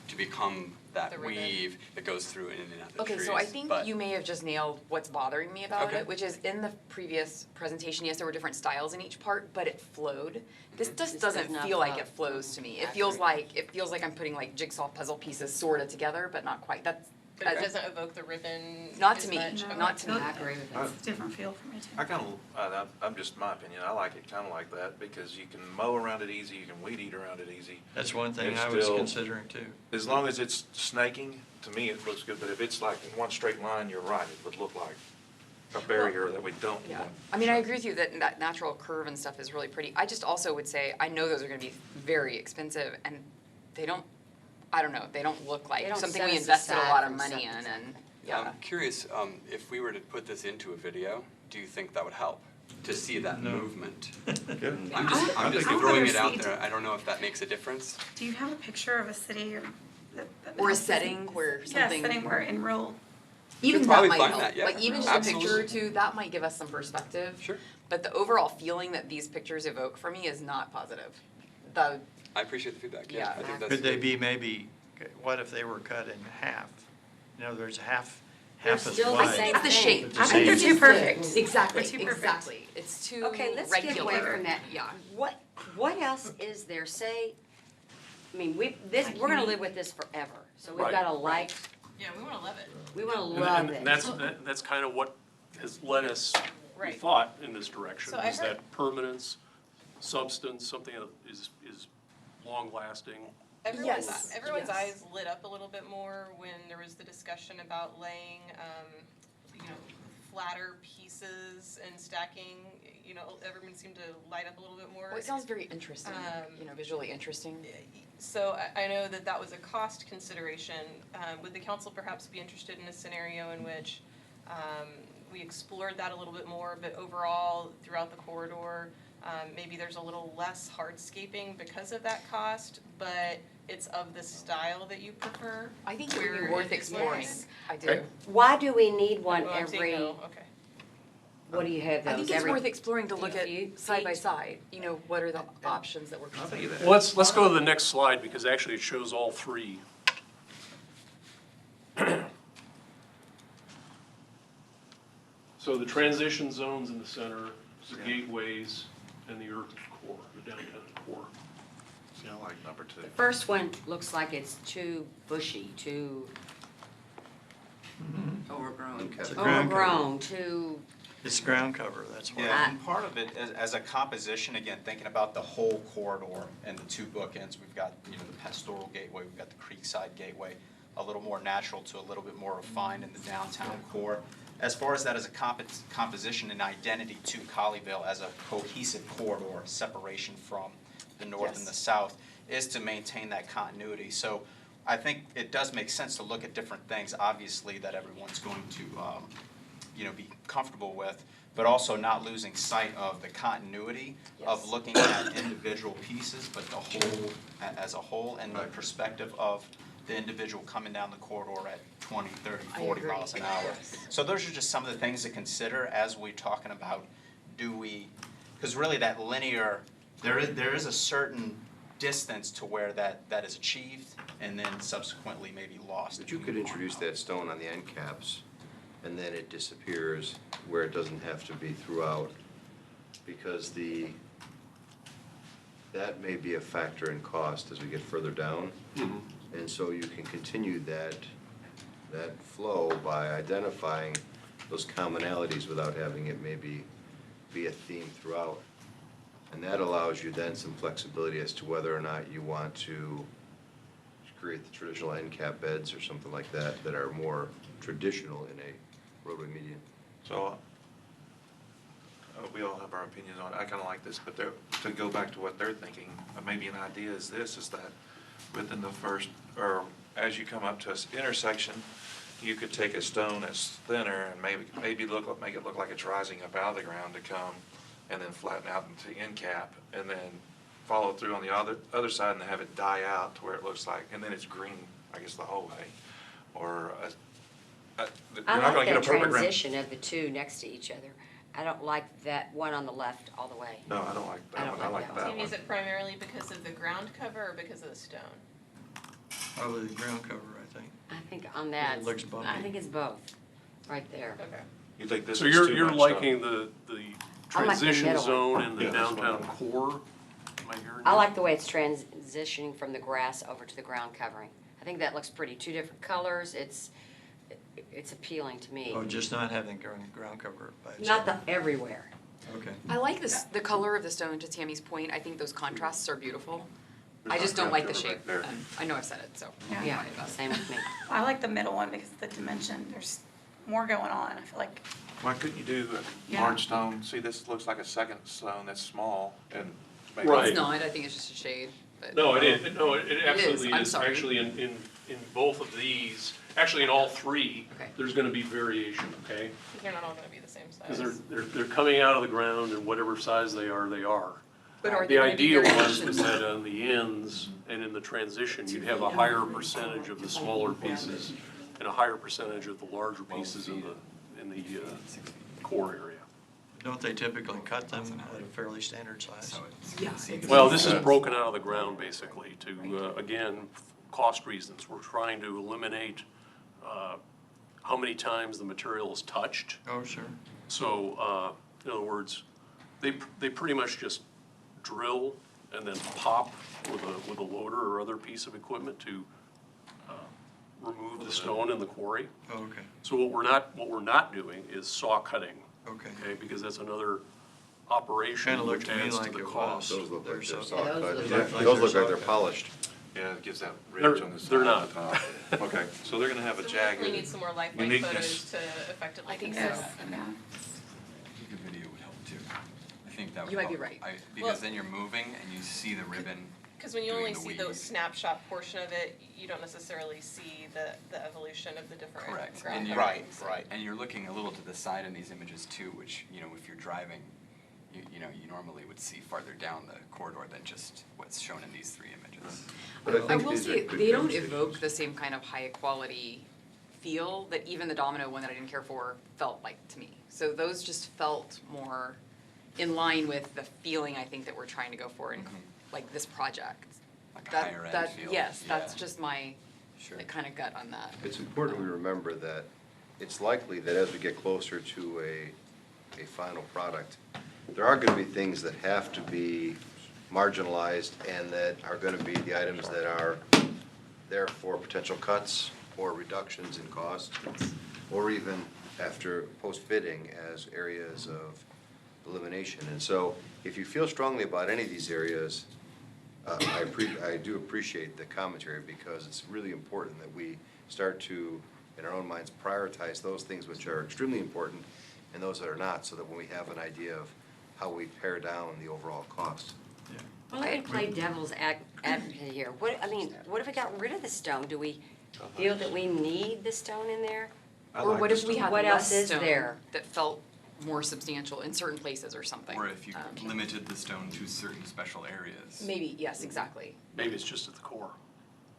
Speaker 11: to become that
Speaker 9: The ribbon.
Speaker 11: weave that goes through in and out the
Speaker 5: Okay,
Speaker 11: trees.
Speaker 5: so I think
Speaker 11: but-
Speaker 5: you may have just nailed what's bothering me about
Speaker 11: Okay.
Speaker 5: it, which is in the previous presentation, yes, there were different styles in each part, but it flowed. This just
Speaker 2: This does
Speaker 5: doesn't
Speaker 2: not
Speaker 5: feel like
Speaker 2: flow.
Speaker 5: it flows to me. It
Speaker 2: Accurate.
Speaker 5: feels like I'm putting like jigsaw puzzle pieces sorta together, but not quite.
Speaker 9: But it doesn't evoke the ribbon
Speaker 5: Not
Speaker 9: as
Speaker 5: to me,
Speaker 9: much?
Speaker 8: No.
Speaker 5: not to me.
Speaker 2: I agree with that.
Speaker 8: It's a different feel for me too.
Speaker 1: I kind of, I'm just my opinion, I like it kind of like that because you can mow around it easy, you can weed eat around it easy.
Speaker 3: That's one thing
Speaker 1: It's
Speaker 3: I was
Speaker 1: still-
Speaker 3: considering too.
Speaker 1: As long as it's snaking, to me, it looks good, but if it's like in one straight line, you're right, it would look like a barrier that we don't
Speaker 5: Yeah,
Speaker 1: want.
Speaker 5: I mean, I agree with you that that natural curve and stuff is really pretty. I just also would say, I know those are gonna be very expensive and they don't, I don't know, they don't look
Speaker 2: They
Speaker 5: like
Speaker 2: don't
Speaker 5: something
Speaker 2: set
Speaker 5: we
Speaker 2: us
Speaker 5: invested a
Speaker 2: aside
Speaker 5: lot of
Speaker 2: from
Speaker 5: money in
Speaker 2: something.
Speaker 5: and, yeah.
Speaker 11: I'm curious, if we were to put this into a video, do you think that would help? To see that
Speaker 3: No.
Speaker 11: movement?
Speaker 1: Good.
Speaker 11: I'm just
Speaker 8: I would
Speaker 11: throwing
Speaker 8: rather
Speaker 11: it out
Speaker 8: see-
Speaker 11: there, I don't know if that makes a difference.
Speaker 8: Do you have a picture of a city or?
Speaker 5: Or a setting where something.
Speaker 8: Yeah, setting where in real,
Speaker 5: Even
Speaker 11: Could
Speaker 5: that
Speaker 11: probably
Speaker 5: might
Speaker 11: find
Speaker 5: help,
Speaker 11: that, yeah.
Speaker 5: like even just a picture or
Speaker 11: Absolutely.
Speaker 5: two, that might give us some perspective.
Speaker 11: Sure.
Speaker 5: But the overall feeling that these pictures evoke for me is not positive. The,
Speaker 11: I appreciate the feedback, yeah,
Speaker 5: Yeah.
Speaker 11: I think that's.
Speaker 3: Could they
Speaker 11: good.
Speaker 3: be maybe, what if they were cut in half? You know, there's half
Speaker 2: They're
Speaker 3: as
Speaker 2: still the
Speaker 3: wide.
Speaker 5: I think it's the
Speaker 2: Same
Speaker 5: shape.
Speaker 3: thing.
Speaker 8: I think they're too perfect.
Speaker 5: Exactly,
Speaker 8: They're too perfect.
Speaker 5: exactly. It's too regular.
Speaker 2: Okay, let's get away from that.
Speaker 5: Yeah.
Speaker 2: What else is there? Say, I mean, we're gonna live with this forever, so we've
Speaker 10: Right.
Speaker 2: gotta like,
Speaker 9: Yeah, we wanna love it.
Speaker 2: we wanna
Speaker 10: And-
Speaker 2: love
Speaker 10: and
Speaker 2: it.
Speaker 10: that's kind of what has led us, we
Speaker 9: Right.
Speaker 10: thought, in this direction,
Speaker 9: So I
Speaker 10: is
Speaker 9: heard-
Speaker 10: that permanence, substance, something that is long-lasting.
Speaker 5: Yes,
Speaker 9: Everyone's
Speaker 5: yes.
Speaker 9: eyes lit up a little bit more when there was the discussion about laying, flatter pieces and stacking, everyone seemed to light up a little bit more.
Speaker 5: Well, it sounds very interesting, visually interesting.
Speaker 9: So I know that that was a cost consideration. Would the council perhaps be interested in a scenario in which we explored that a little bit more, but overall, throughout the corridor, maybe there's a little less hardscaping because of that cost, but it's of the style that you prefer?
Speaker 5: I think it would be
Speaker 9: Where
Speaker 5: worth
Speaker 9: it
Speaker 5: exploring.
Speaker 9: is-
Speaker 5: I do.
Speaker 1: Okay.
Speaker 2: Why do we need one
Speaker 9: Oh, I'm saying
Speaker 2: every,
Speaker 9: no, okay.
Speaker 2: what do you have those?
Speaker 5: I think it's
Speaker 2: every
Speaker 5: worth exploring to look at
Speaker 2: few
Speaker 5: side by
Speaker 2: feet?
Speaker 5: side, what are the options that we're
Speaker 1: I'll
Speaker 5: considering?
Speaker 1: think of that.
Speaker 10: Well, let's go to the next slide, because actually it shows all three. So the transition zones in the center, the gateways, and the urban core, the downtown core.
Speaker 1: Yeah, I like number two.
Speaker 2: The first one looks like it's too bushy, too
Speaker 7: overgrown.
Speaker 3: It's a ground cover.
Speaker 2: overgrown, too,
Speaker 3: It's ground cover, that's why.
Speaker 12: Yeah, and part of it, as a composition, again, thinking about the whole corridor and the two bookends, we've got, the pastoral gateway, we've got the Creekside Gateway, a little more natural to a little bit more refined in the downtown core. As far as that as a composition and identity to Colleyville as a cohesive corridor, separation from the north and the south, is to maintain that continuity. So I think it does make sense to look at different things, obviously, that everyone's going to, be comfortable with, but also not losing sight of the continuity of
Speaker 5: Yes.
Speaker 12: looking at individual pieces, but the whole, as a whole, and the perspective of the individual coming down the corridor at 20, 30,
Speaker 5: I
Speaker 12: 40
Speaker 5: agree.
Speaker 12: miles an hour.
Speaker 5: Yes.
Speaker 12: So those are just some of the things to consider as we're talking about, because really that linear, there is a certain distance to where that is achieved and then subsequently maybe lost.
Speaker 6: But you could introduce that stone on the end caps, and then it disappears where it doesn't have to be throughout, because that may be a factor in cost as we get further down. And so you can continue that flow by identifying those commonalities without having it maybe be a theme throughout. And that allows you then some flexibility as to whether or not you want to create the traditional end cap beds or something like that, that are more traditional in a roadway median.
Speaker 1: So, we all have our opinions on it. I kind of like this, but to go back to what they're thinking, maybe an idea is this, is that within the first, or as you come up to an intersection, you could take a stone that's thinner and maybe make it look like it's rising up out of the ground to come, and then flatten out into end cap, and then follow through on the other side and have it die out to where it looks like, and then it's green, I guess, the whole way. Or, you're
Speaker 2: I
Speaker 1: not gonna
Speaker 2: like
Speaker 1: get a
Speaker 2: that
Speaker 1: perfect ground.
Speaker 2: transition of the two next to each other. I don't like that one on the left all the way.
Speaker 1: No, I don't like
Speaker 2: I
Speaker 1: that
Speaker 2: don't
Speaker 1: one, I
Speaker 2: like
Speaker 1: like
Speaker 2: that
Speaker 1: that
Speaker 9: Tammy,
Speaker 1: one.
Speaker 9: is it primarily because of the ground cover or because of the stone?
Speaker 3: Probably the ground cover, I think.
Speaker 2: I think on that,
Speaker 3: It looks bumpy.
Speaker 2: I think it's both, right there.
Speaker 9: Okay.
Speaker 1: You think this
Speaker 10: So
Speaker 1: is too
Speaker 10: you're
Speaker 1: much
Speaker 10: liking
Speaker 1: stone?
Speaker 10: the
Speaker 2: I like the
Speaker 10: transition
Speaker 2: middle one.
Speaker 10: zone in the
Speaker 1: Yeah, that's what
Speaker 10: downtown
Speaker 1: I-
Speaker 10: core? Am I hearing
Speaker 2: I
Speaker 10: you?
Speaker 2: like the way it's transitioning from the grass over to the ground covering. I think that looks pretty, two different colors, it's appealing to me.
Speaker 3: Oh, just not having ground cover by
Speaker 2: Not
Speaker 3: itself?
Speaker 2: the everywhere.
Speaker 3: Okay.
Speaker 5: I like this, the color of the stone, to Tammy's point, I think those contrasts are beautiful. I
Speaker 1: There's
Speaker 5: just
Speaker 1: no
Speaker 5: don't like the
Speaker 1: ground cover
Speaker 5: shape.
Speaker 1: back there.
Speaker 5: I know I've said it, so. I'm
Speaker 2: Yeah,
Speaker 5: fine about it.
Speaker 2: same with me.
Speaker 8: I like the middle one because of the dimension, there's more going on, I feel like.
Speaker 1: Why couldn't you do a
Speaker 8: Yeah.
Speaker 1: large stone? See, this looks like a second stone that's small and maybe.
Speaker 10: Right.
Speaker 5: It's not, I think it's just a shade, but.
Speaker 10: No, it is, no, it
Speaker 5: is,
Speaker 10: absolutely
Speaker 5: I'm
Speaker 10: is.
Speaker 5: sorry.
Speaker 10: Actually, in both of these, actually in all three,
Speaker 5: Okay.
Speaker 10: there's gonna be variation, okay?
Speaker 9: They're not all gonna be the same size.
Speaker 10: Because they're coming out of the ground and whatever size they are, they are.
Speaker 5: But are
Speaker 10: The
Speaker 5: there gonna be
Speaker 10: idea was
Speaker 5: variations?
Speaker 10: that on the ends and in the transition, you'd have a higher percentage of the smaller pieces and a higher percentage of the larger pieces in the core area.
Speaker 3: Don't they typically cut them at a fairly standard size?
Speaker 5: Yeah.
Speaker 10: Well, this is broken out of the ground basically to, again, cost reasons. We're trying to eliminate how many times the material is touched.
Speaker 3: Oh, sure.
Speaker 10: So, in other words, they pretty much just drill and then pop with a loader or other piece of equipment to remove the stone in the quarry.
Speaker 3: Oh, okay,
Speaker 10: So what we're not doing is saw cutting,
Speaker 3: okay.
Speaker 10: okay, because that's another operation
Speaker 3: Kinda looked
Speaker 10: which
Speaker 3: to me
Speaker 10: adds to
Speaker 3: like
Speaker 10: the
Speaker 3: it
Speaker 10: cost.
Speaker 3: was.
Speaker 6: Those look like they're
Speaker 3: They're
Speaker 6: saw
Speaker 2: those
Speaker 6: cut.
Speaker 2: look
Speaker 6: Yeah,
Speaker 3: like
Speaker 6: those look
Speaker 3: they're
Speaker 6: like they're
Speaker 3: saw
Speaker 6: polished.
Speaker 1: Yeah, it gives that
Speaker 10: They're-
Speaker 1: ridge on the side.
Speaker 10: they're
Speaker 1: at the
Speaker 10: not.
Speaker 1: top. Okay, so they're gonna have a
Speaker 9: So we
Speaker 1: jagged.
Speaker 9: definitely need some more lifelike
Speaker 1: uniqueness.
Speaker 9: photos to effectively
Speaker 5: I think
Speaker 9: convey
Speaker 5: so.
Speaker 9: that.
Speaker 8: Yeah.
Speaker 11: I think a video would help too. I think that would
Speaker 5: You might be
Speaker 11: help.
Speaker 5: right.
Speaker 11: Because
Speaker 9: Well-
Speaker 11: then you're moving and you see the ribbon.
Speaker 9: Because when you
Speaker 11: doing
Speaker 9: only
Speaker 11: the
Speaker 9: see the
Speaker 11: weave.
Speaker 9: snapshot portion of it, you don't necessarily see the evolution of the different
Speaker 11: Correct.
Speaker 9: ground
Speaker 11: And you-
Speaker 9: coverings.
Speaker 12: Right.
Speaker 11: And you're looking a little to the side in these images too, which, you know, if you're driving, you know, you normally would see farther down the corridor than just what's shown in these three images.
Speaker 6: But I
Speaker 5: I
Speaker 6: think
Speaker 5: will
Speaker 6: these are
Speaker 5: say,
Speaker 6: good
Speaker 5: they don't
Speaker 6: demonstrations.
Speaker 5: evoke the same kind of high quality feel that even the Domino one that I didn't care for felt like to me. So those just felt more in line with the feeling I think that we're trying to go for in like this project.
Speaker 11: Like a
Speaker 5: That-
Speaker 11: higher end
Speaker 5: that-
Speaker 11: feel.
Speaker 5: Yes, that's
Speaker 11: Yeah.
Speaker 5: just my
Speaker 11: Sure.
Speaker 5: like, kind of gut on that.
Speaker 6: It's important we remember that it's likely that as we get closer to a final product, there are gonna be things that have to be marginalized and that are gonna be the items that are there for potential cuts or reductions in cost, or even after post-fitting as areas of elimination. And so if you feel strongly about any of these areas, I do appreciate the commentary because it's really important that we start to, in our own minds, prioritize those things which are extremely important and those that are not, so that when we have an idea of how we pare down the overall cost.
Speaker 2: Well, let me play devil's advocate here. What if we got rid of the stone? Do we feel that we need the stone in there?
Speaker 1: I
Speaker 5: Or
Speaker 1: like
Speaker 5: what
Speaker 1: the
Speaker 5: if we
Speaker 1: stone.
Speaker 5: had
Speaker 2: What
Speaker 5: less
Speaker 2: else is
Speaker 5: stone
Speaker 2: there?
Speaker 5: that felt more substantial in certain places or something?
Speaker 11: Or if you
Speaker 5: Um,
Speaker 11: limited the stone to certain special areas.
Speaker 5: Maybe, yes, exactly.
Speaker 10: Maybe it's just at the core.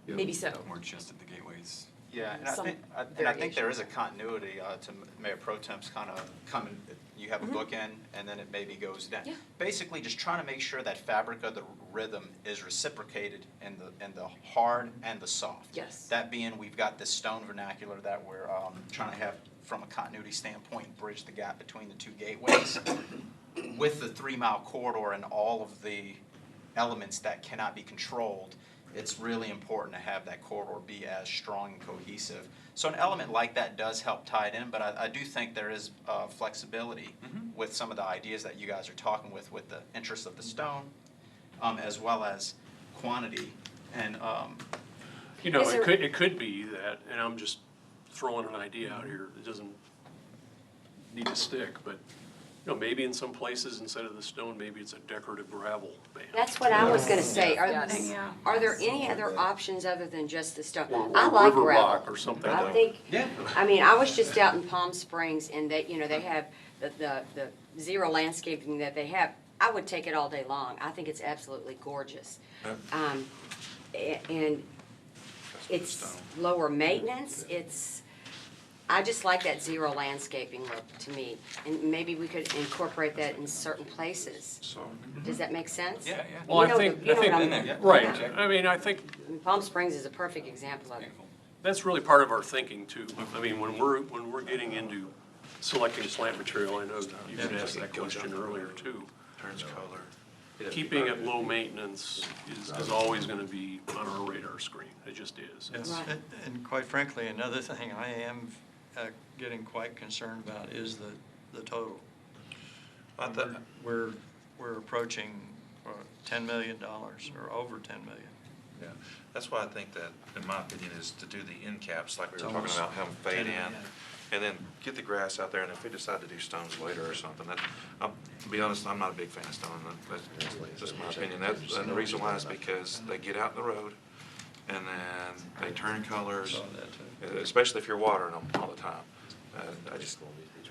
Speaker 5: Maybe so.
Speaker 11: Or just at the gateways.
Speaker 12: Yeah, and I
Speaker 5: Some
Speaker 12: think, and I think there is a continuity to Mayor Pro Tem's kind of coming, you have a bookend, and then it maybe goes down.
Speaker 5: Yeah.
Speaker 12: Basically, just trying to make sure that fabric of the rhythm is reciprocated in the hard and the soft.
Speaker 5: Yes.
Speaker 12: That being, we've got this stone vernacular that we're trying to have, from a continuity standpoint, bridge the gap between the two gateways. With the 3-mile corridor and all of the elements that cannot be controlled, it's really important to have that corridor be as strong and cohesive. So an element like that does help tie it in, but I do think there is flexibility with some of the ideas that you guys are talking with the interest of the stone, as well as quantity and,
Speaker 10: You know,
Speaker 2: Is there-
Speaker 10: it could be that, and I'm just throwing an idea out here, it doesn't need to stick, but, you know, maybe in some places, instead of the stone, maybe it's a decorative gravel band.
Speaker 2: That's what I was gonna say.
Speaker 5: Yes.
Speaker 8: Yeah.
Speaker 2: Are there any other options other than just the stone?
Speaker 10: Or
Speaker 2: I like
Speaker 10: river
Speaker 2: gravel.
Speaker 10: rock or something.
Speaker 2: I think,
Speaker 12: yeah.
Speaker 2: I mean, I was just out in Palm Springs and they, you know, they have the zero landscaping that they have. I would take it all day long. I think it's absolutely gorgeous. And it's
Speaker 1: Stone.
Speaker 2: lower maintenance, I just like that zero landscaping look to me. And maybe we could incorporate that in certain places.
Speaker 1: So,
Speaker 2: Does that make sense?
Speaker 11: Yeah, yeah.
Speaker 10: Well,
Speaker 2: You know
Speaker 10: I think,
Speaker 2: the- you know what I'm-
Speaker 11: in there.
Speaker 10: right, I mean, I think,
Speaker 2: Palm Springs is a perfect example of it.
Speaker 11: Beautiful.
Speaker 10: That's really part of our thinking too. I mean, when we're getting into selecting plant material, I know you had asked that question earlier too.
Speaker 1: Turns color.
Speaker 10: Keeping it low maintenance is always gonna be on our radar screen. It just is. It's-
Speaker 2: Right.
Speaker 3: And quite frankly, another thing I am getting quite concerned about is the total. We're approaching $10 million or over 10 million.
Speaker 1: Yeah, that's why I think that, in my opinion, is to do the end caps like we
Speaker 3: It's
Speaker 1: were talking
Speaker 3: almost
Speaker 1: about, have them fade
Speaker 3: 10,
Speaker 1: in.
Speaker 3: yeah.
Speaker 1: And then get the grass out there, and if we decide to do stones later or something, to be honest, I'm not a big fan of stone. That's just my opinion. And the reason why is because they get out in the road, and then they turn colors,
Speaker 3: Saw that too.
Speaker 1: especially if you're watering them all the time. I just,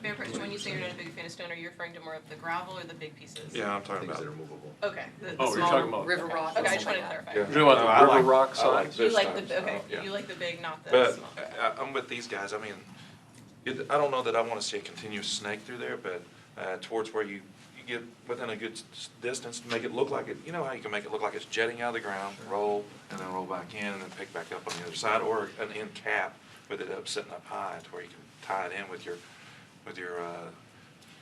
Speaker 9: Mayor Pro Tem, when you say you're not a big fan of stone, are you referring to more of the gravel or the big pieces?
Speaker 1: yeah, I'm talking
Speaker 6: Things
Speaker 1: about.
Speaker 6: that are movable.
Speaker 9: Okay. the
Speaker 10: Oh, you're
Speaker 9: small
Speaker 10: talking about.
Speaker 5: River rock.
Speaker 9: Okay, I just wanted to clarify.
Speaker 1: Yeah.
Speaker 10: You're talking about
Speaker 1: I
Speaker 10: the
Speaker 1: like-
Speaker 10: river rock
Speaker 1: I like
Speaker 10: size?
Speaker 9: You
Speaker 1: this
Speaker 9: like
Speaker 1: type.
Speaker 9: the, okay,
Speaker 1: Yeah.
Speaker 9: you like the big, not the
Speaker 1: But
Speaker 9: small.
Speaker 1: I'm with these guys. I mean, I don't know that I want to see a continuous snake through there, but towards where you get within a good distance to make it look like it, you know how you can make it look like it's jetting out of the ground, roll, and then roll back in, and then pick back up on the other side, or an end cap with it up, sitting up high to where you can tie it in with your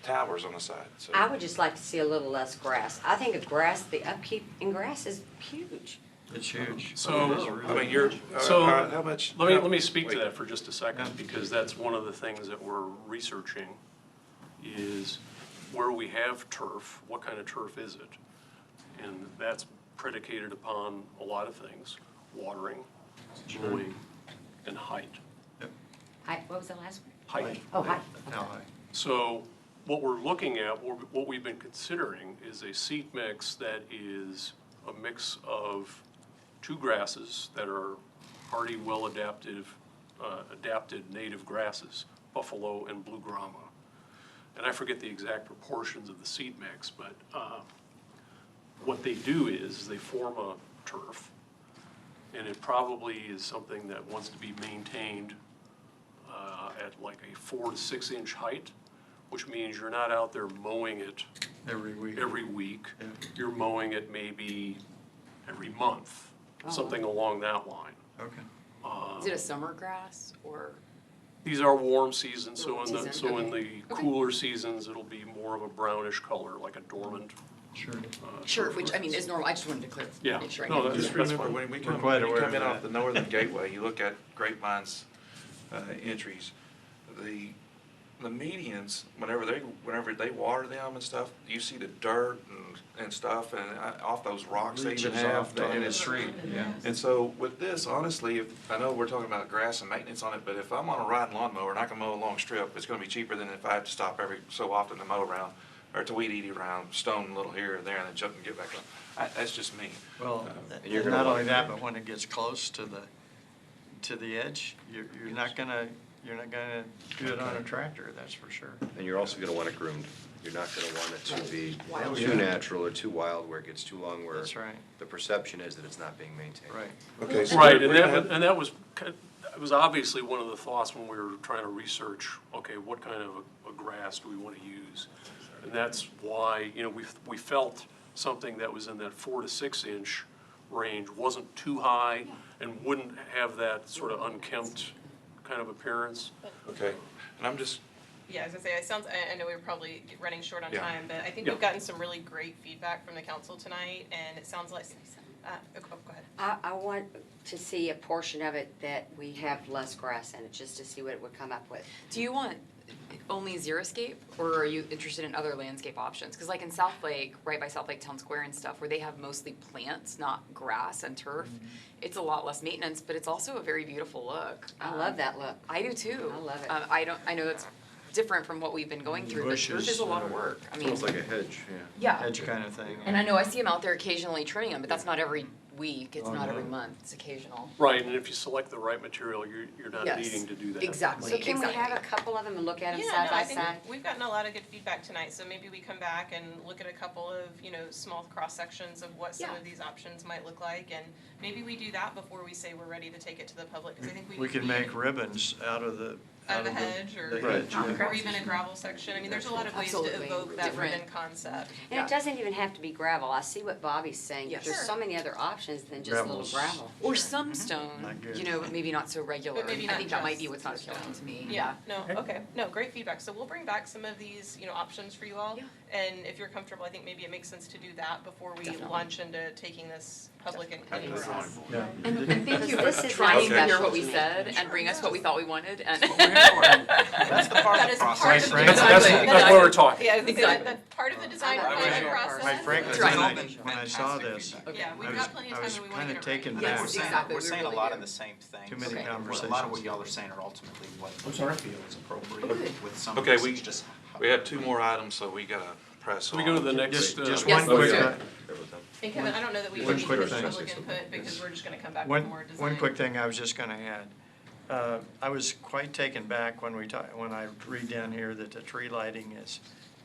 Speaker 1: towers on the side. So
Speaker 2: I would just like to see a little less grass. I think the upkeep in grass is huge.
Speaker 3: It's huge.
Speaker 10: So-
Speaker 1: I mean, you're,
Speaker 10: So,
Speaker 1: how much?
Speaker 10: Let me speak to
Speaker 1: wait.
Speaker 10: that for just a second, because that's one of the things that we're researching, is where we have turf, what kind of turf is it? And that's predicated upon a lot of things: watering, mowing, and height.
Speaker 2: Height, what was the last one?
Speaker 10: Height.
Speaker 2: Oh, height.
Speaker 3: How high?
Speaker 10: So what we're looking at, what we've been considering, is a seed mix that is a mix of two grasses that are hardy, adapted native grasses, buffalo and blue grama. And I forget the exact proportions of the seed mix, but what they do is they form a turf, and it probably is something that wants to be maintained at like a 4 to 6 inch height, which means you're not out there mowing it
Speaker 3: Every week.
Speaker 10: every week.
Speaker 3: Yeah.
Speaker 10: You're mowing it maybe every month, something along that line.
Speaker 3: Okay.
Speaker 5: Is it a summer grass or?
Speaker 10: These are warm seasons, so
Speaker 5: Warm
Speaker 10: in the,
Speaker 5: season,
Speaker 10: so in
Speaker 5: okay.
Speaker 10: the cooler seasons, it'll be more of a brownish color, like a dormant.
Speaker 3: Sure.
Speaker 5: Sure, which, I mean, is normal. I just wanted to clear.
Speaker 10: Yeah.
Speaker 5: Make sure I
Speaker 10: No,
Speaker 5: knew.
Speaker 10: that's-
Speaker 1: Just remember,
Speaker 10: fine.
Speaker 1: when we
Speaker 3: We're
Speaker 1: come,
Speaker 3: quite
Speaker 1: when you
Speaker 3: aware
Speaker 1: come
Speaker 3: of
Speaker 1: in off
Speaker 3: that.
Speaker 1: the northern gateway, you look at Grapevine's entries, the medians, whenever they water them and stuff, you see the dirt and stuff, and off those rocks, they even off the in the street.
Speaker 3: Yeah.
Speaker 1: And so with this, honestly, I know we're talking about grass and maintenance on it, but if I'm on a riding lawnmower and I can mow a long strip, it's gonna be cheaper than if I have to stop every so often to mow around, or to weed eat around, stone a little here or there, and then jump and get back up. That's just me.
Speaker 3: Well,
Speaker 6: And you're gonna
Speaker 3: not only
Speaker 6: want-
Speaker 3: that, but when it gets close to the edge, you're not gonna do it on a tractor, that's for sure.
Speaker 6: And you're also gonna want it groomed. You're not gonna want it to be
Speaker 5: Wild.
Speaker 6: too natural or too wild where it gets too long, where
Speaker 3: That's right.
Speaker 6: the perception is that it's not being maintained.
Speaker 3: Right.
Speaker 1: Okay, so
Speaker 10: Right,
Speaker 1: we're gonna have-
Speaker 10: and that was, it was obviously one of the thoughts when we were trying to research, okay, what kind of a grass do we want to use? And that's why, we felt something that was in that 4 to 6 inch range wasn't too high and wouldn't have that sort of unkempt kind of appearance.
Speaker 1: Okay, and I'm just,
Speaker 9: Yeah, as I say, I know we were probably running short on
Speaker 1: Yeah.
Speaker 9: time, but I think
Speaker 10: Yeah.
Speaker 9: we've gotten some really great feedback from the council tonight, and it sounds like, go ahead.
Speaker 2: I want to see a portion of it that we have less grass in it, just to see what it would come up with.
Speaker 5: Do you want only xeriscape, or are you interested in other landscape options? Because like in South Lake, right by South Lake Town Square and stuff, where they have mostly plants, not grass and turf, it's a lot less maintenance, but it's also a very beautiful look.
Speaker 2: I love that look.
Speaker 5: I do too.
Speaker 2: I love it.
Speaker 5: I know that's different from what we've been going through, but turf
Speaker 3: Bushes,
Speaker 5: is a lot of work. I mean,
Speaker 6: Almost like a hedge, yeah.
Speaker 5: yeah.
Speaker 3: Edge kind of thing.
Speaker 5: And I know I see them out there occasionally trimming them, but that's not every week, it's
Speaker 3: Oh,
Speaker 5: not
Speaker 3: no.
Speaker 5: every month, it's occasional.
Speaker 10: Right, and if you select the right material, you're not
Speaker 5: Yes.
Speaker 10: needing to do that.
Speaker 5: Exactly.
Speaker 2: So can we have a
Speaker 5: exactly.
Speaker 2: couple of them and look at them
Speaker 9: Yeah,
Speaker 2: side
Speaker 9: no,
Speaker 2: by
Speaker 9: I think
Speaker 2: side?
Speaker 9: we've gotten a lot of good feedback tonight, so maybe we come back and look at a couple of, small cross sections of what some
Speaker 5: Yeah.
Speaker 9: of these options might look like, and maybe we do that before we say we're ready to take it to the public, because I think
Speaker 3: We can make ribbons out of
Speaker 9: out of a hedge or, or even a gravel section. I mean, there's a lot of ways to
Speaker 2: Absolutely.
Speaker 9: evoke that
Speaker 5: Different.
Speaker 9: ribbon concept.
Speaker 2: And it doesn't even have to be gravel. I see what Bobby's saying, but
Speaker 5: Yes.
Speaker 2: there's
Speaker 9: Sure.
Speaker 2: so many other options than just little
Speaker 3: Gravel's-
Speaker 2: gravel.
Speaker 5: Or some stone,
Speaker 3: Not good.
Speaker 5: you know, but maybe not so regular.
Speaker 9: But maybe
Speaker 5: I
Speaker 9: not
Speaker 5: think that might be
Speaker 9: just
Speaker 5: what's not appealing to me.
Speaker 9: Yeah, no, okay, no, great feedback. So we'll bring back some of these, you know, options for you all.
Speaker 5: Yeah.
Speaker 9: And if you're comfortable, I think maybe it makes sense to do that before we
Speaker 5: Definitely.
Speaker 9: launch into taking this public and anywhere else.
Speaker 3: Yeah.
Speaker 5: And thank you for
Speaker 2: This is
Speaker 5: trying to
Speaker 1: Okay.
Speaker 5: hear what we said and bring us what we thought we wanted and.
Speaker 12: That's the part
Speaker 9: That
Speaker 12: of
Speaker 9: is
Speaker 12: the
Speaker 9: part
Speaker 12: process.
Speaker 9: of the
Speaker 3: Right,
Speaker 10: That's,
Speaker 9: design.
Speaker 10: that's why we're talking.
Speaker 9: Yeah, I think
Speaker 5: Exactly.
Speaker 9: that's part of the design
Speaker 2: I'm
Speaker 9: planning
Speaker 2: not-
Speaker 9: process.
Speaker 3: Quite frankly,
Speaker 5: Right.
Speaker 3: when I saw
Speaker 12: Fantastic
Speaker 3: this,
Speaker 12: feedback.
Speaker 9: Yeah, we've
Speaker 3: I
Speaker 9: got plenty of time
Speaker 3: was
Speaker 9: and we wanna
Speaker 3: kind
Speaker 9: get
Speaker 3: of
Speaker 9: it right.
Speaker 3: taken
Speaker 5: Yes,
Speaker 3: back.
Speaker 12: We're saying,
Speaker 5: exactly,
Speaker 12: we're
Speaker 5: we
Speaker 12: saying a
Speaker 5: really
Speaker 12: lot
Speaker 5: do.
Speaker 12: of the same things.
Speaker 3: Too many
Speaker 12: and A lot of
Speaker 3: conversations.
Speaker 12: what y'all are saying are ultimately what
Speaker 10: I'm sorry?
Speaker 12: I feel is appropriate with some of
Speaker 1: Okay,
Speaker 12: this,
Speaker 1: we,
Speaker 12: it's just.
Speaker 1: we have two more items, so we gotta press on.
Speaker 10: Can we go to the next?
Speaker 3: Just
Speaker 5: Yes.
Speaker 3: one quick,
Speaker 5: Okay.
Speaker 9: And Kevin, I don't know that we
Speaker 3: One
Speaker 9: need
Speaker 3: quick
Speaker 9: the
Speaker 3: thing.
Speaker 9: public input because we're just gonna come back with more design.
Speaker 3: one quick thing I was just gonna add. I was quite taken back when when I read down here that the tree lighting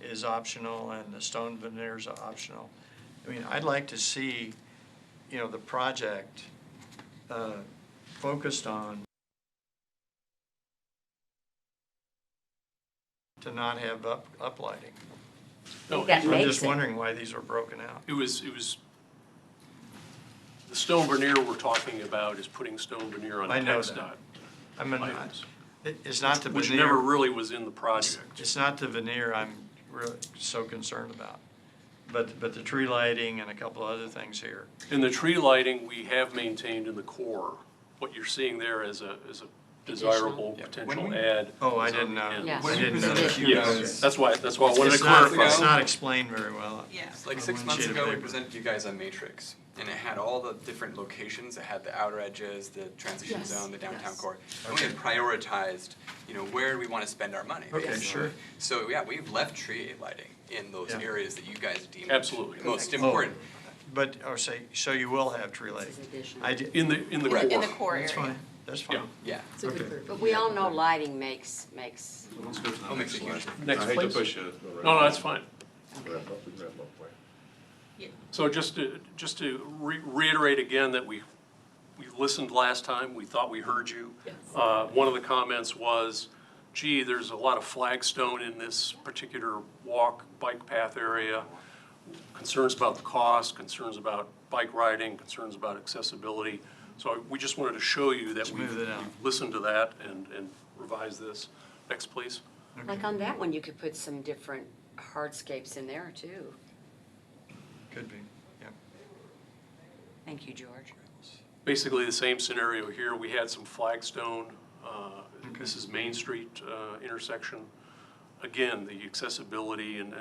Speaker 3: is optional and the stone veneer is optional. I mean, I'd like to see, you know, the project focused on to not have uplighting.
Speaker 10: No,
Speaker 2: That
Speaker 3: I'm
Speaker 2: makes
Speaker 3: just
Speaker 2: it.
Speaker 3: wondering why these were broken out.
Speaker 10: it was, the stone veneer we're talking about is putting stone veneer on
Speaker 3: I know
Speaker 10: TxDOT
Speaker 3: that. I mean,
Speaker 10: items,
Speaker 3: it's not the
Speaker 10: which never
Speaker 3: veneer,
Speaker 10: really was in the project.
Speaker 3: it's not the veneer I'm really so concerned about. But the tree lighting and a couple other things here.
Speaker 10: In the tree lighting, we have maintained in the core, what you're seeing there as a desirable
Speaker 11: Yeah.
Speaker 10: potential
Speaker 11: When we-
Speaker 10: add.
Speaker 3: Oh, I didn't know.
Speaker 2: Yeah.
Speaker 3: I didn't know.
Speaker 10: Yes, that's why I wanted to
Speaker 3: It's not,
Speaker 10: clarify.
Speaker 3: it's not explained very well.
Speaker 9: Yeah.
Speaker 11: Like
Speaker 3: On
Speaker 11: 6
Speaker 3: one
Speaker 11: months
Speaker 3: sheet of
Speaker 11: ago, we
Speaker 3: paper.
Speaker 11: presented you guys a matrix, and it had all the different locations. It had the outer edges, the transition
Speaker 5: Yes,
Speaker 11: zone, the downtown
Speaker 5: yes.
Speaker 11: core. And we had prioritized, you know, where do we want to spend our money,
Speaker 3: Okay,
Speaker 11: basically.
Speaker 3: sure.
Speaker 11: So, yeah, we've left tree lighting in those
Speaker 3: Yeah.
Speaker 11: areas that you guys deem
Speaker 10: Absolutely.
Speaker 11: most
Speaker 3: Oh,
Speaker 11: important.
Speaker 3: But, so you will have tree lighting?
Speaker 2: This is additional.
Speaker 3: I did,
Speaker 10: In the
Speaker 9: In the
Speaker 10: core.
Speaker 9: core area.
Speaker 3: that's fine, that's fine.
Speaker 11: Yeah.
Speaker 3: Okay.
Speaker 2: But we all know lighting makes,
Speaker 1: Let's go to the
Speaker 11: What makes
Speaker 1: next
Speaker 11: a huge
Speaker 1: slide.
Speaker 10: Next,
Speaker 1: I hate to
Speaker 10: please.
Speaker 1: push you.
Speaker 10: No, that's fine.
Speaker 6: Wrap up, we can wrap up quick.
Speaker 10: So just to reiterate again that we listened last time, we thought we heard you. One of the comments was, gee, there's a lot of flagstone in this particular bike path area. Concerns about the cost, concerns about bike riding, concerns about accessibility. So we just wanted to show you that
Speaker 3: Smooth it out.
Speaker 10: we've listened to that and revised this. Next, please.
Speaker 2: Like on that one, you could put some different hardscapes in there too.
Speaker 3: Could be, yeah.
Speaker 2: Thank you, George.
Speaker 10: Basically the same scenario here. We had some flagstone. This is Main Street intersection. Again, the accessibility and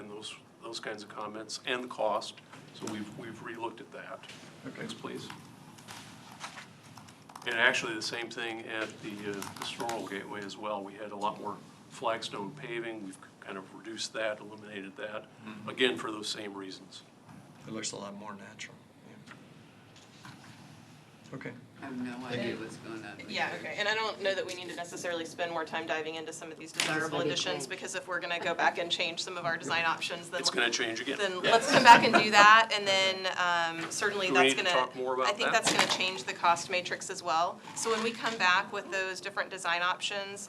Speaker 10: those kinds of comments and the cost. So we've relooked at that. Next, please. And actually the same thing at the Historical Gateway as well. We had a lot more flagstone paving. We've kind of reduced that, eliminated that, again, for those same reasons.
Speaker 3: It looks a lot more natural, yeah. Okay.
Speaker 7: I have no idea what's going on.
Speaker 9: Yeah, okay, and I don't know that we need to necessarily spend more time diving into some of these desirable
Speaker 2: maybe
Speaker 9: additions,
Speaker 2: change.
Speaker 9: because if we're gonna go back and change some of our design options, then.
Speaker 10: It's gonna change again.
Speaker 9: Then let's come back and do that, and then certainly
Speaker 10: Do we
Speaker 9: that's
Speaker 10: need to
Speaker 9: gonna.
Speaker 10: talk more about
Speaker 9: I think
Speaker 10: that?
Speaker 9: that's gonna change the cost matrix as well. So when we come back with those different design options,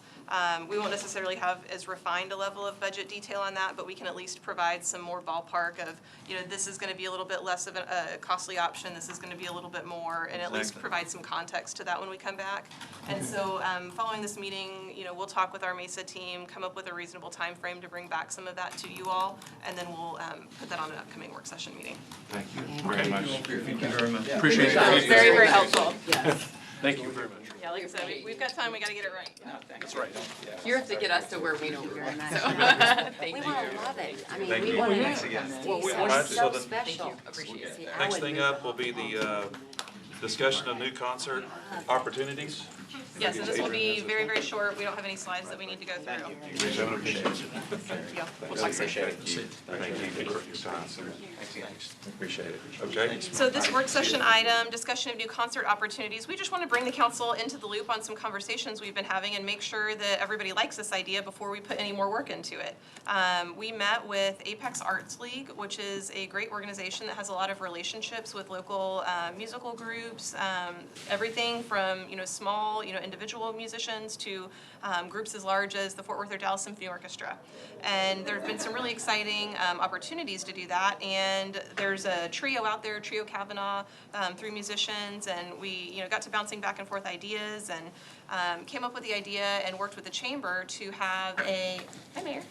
Speaker 9: we won't necessarily have as refined a level of budget detail on that, but we can at least provide some more ballpark of, you know, this is gonna be a little bit less of a costly option, this is gonna be a little bit more, and at least
Speaker 3: Exactly.
Speaker 9: provide some context to that when we come back. And so, following this meeting, you know, we'll talk with our MESA team, come up with a reasonable time frame to bring back some of that to you all, and then we'll put that on an upcoming work session meeting.
Speaker 1: Thank you very much.
Speaker 3: Thank you very much.
Speaker 10: Appreciate
Speaker 9: That was
Speaker 10: it.
Speaker 9: very, very helpful.
Speaker 10: Thank you very much.
Speaker 9: Yeah, like I said, we've got time, we gotta get it right.
Speaker 10: That's right.
Speaker 5: You have to get us to where we don't go,
Speaker 2: Very nice.
Speaker 5: so,
Speaker 2: We
Speaker 5: thank you.
Speaker 2: wanna love it. I mean,
Speaker 1: Thank
Speaker 2: we
Speaker 1: you.
Speaker 2: wanna.
Speaker 12: Thanks again.
Speaker 2: It's
Speaker 1: so
Speaker 2: so
Speaker 1: the-
Speaker 2: special.
Speaker 5: Appreciate it.
Speaker 2: See, I
Speaker 1: Next
Speaker 2: would
Speaker 1: thing
Speaker 2: move-
Speaker 1: up will be the discussion of new concert opportunities.
Speaker 9: Yes, and this will be very, very short, we don't have any slides that we need to go through.
Speaker 5: Yeah, we'll talk soon.
Speaker 1: Thank you for your time. Appreciate it. Okay?
Speaker 9: So this work session item, discussion of new concert opportunities, we just want to bring the council into the loop on some conversations we've been having and make sure that everybody likes this idea before we put any more work into it. We met with Apex Arts League, which is a great organization that has a lot of relationships with local musical groups, groups, everything from, small, individual musicians to groups as large as the Fort Worth or Dallas Symphony Orchestra. And there have been some really exciting opportunities to do that. And there's a trio out there, Trio Kavanaugh, 3 musicians, and we got to bouncing back and forth ideas and came up with the idea and worked with the chamber to have hi Mayor,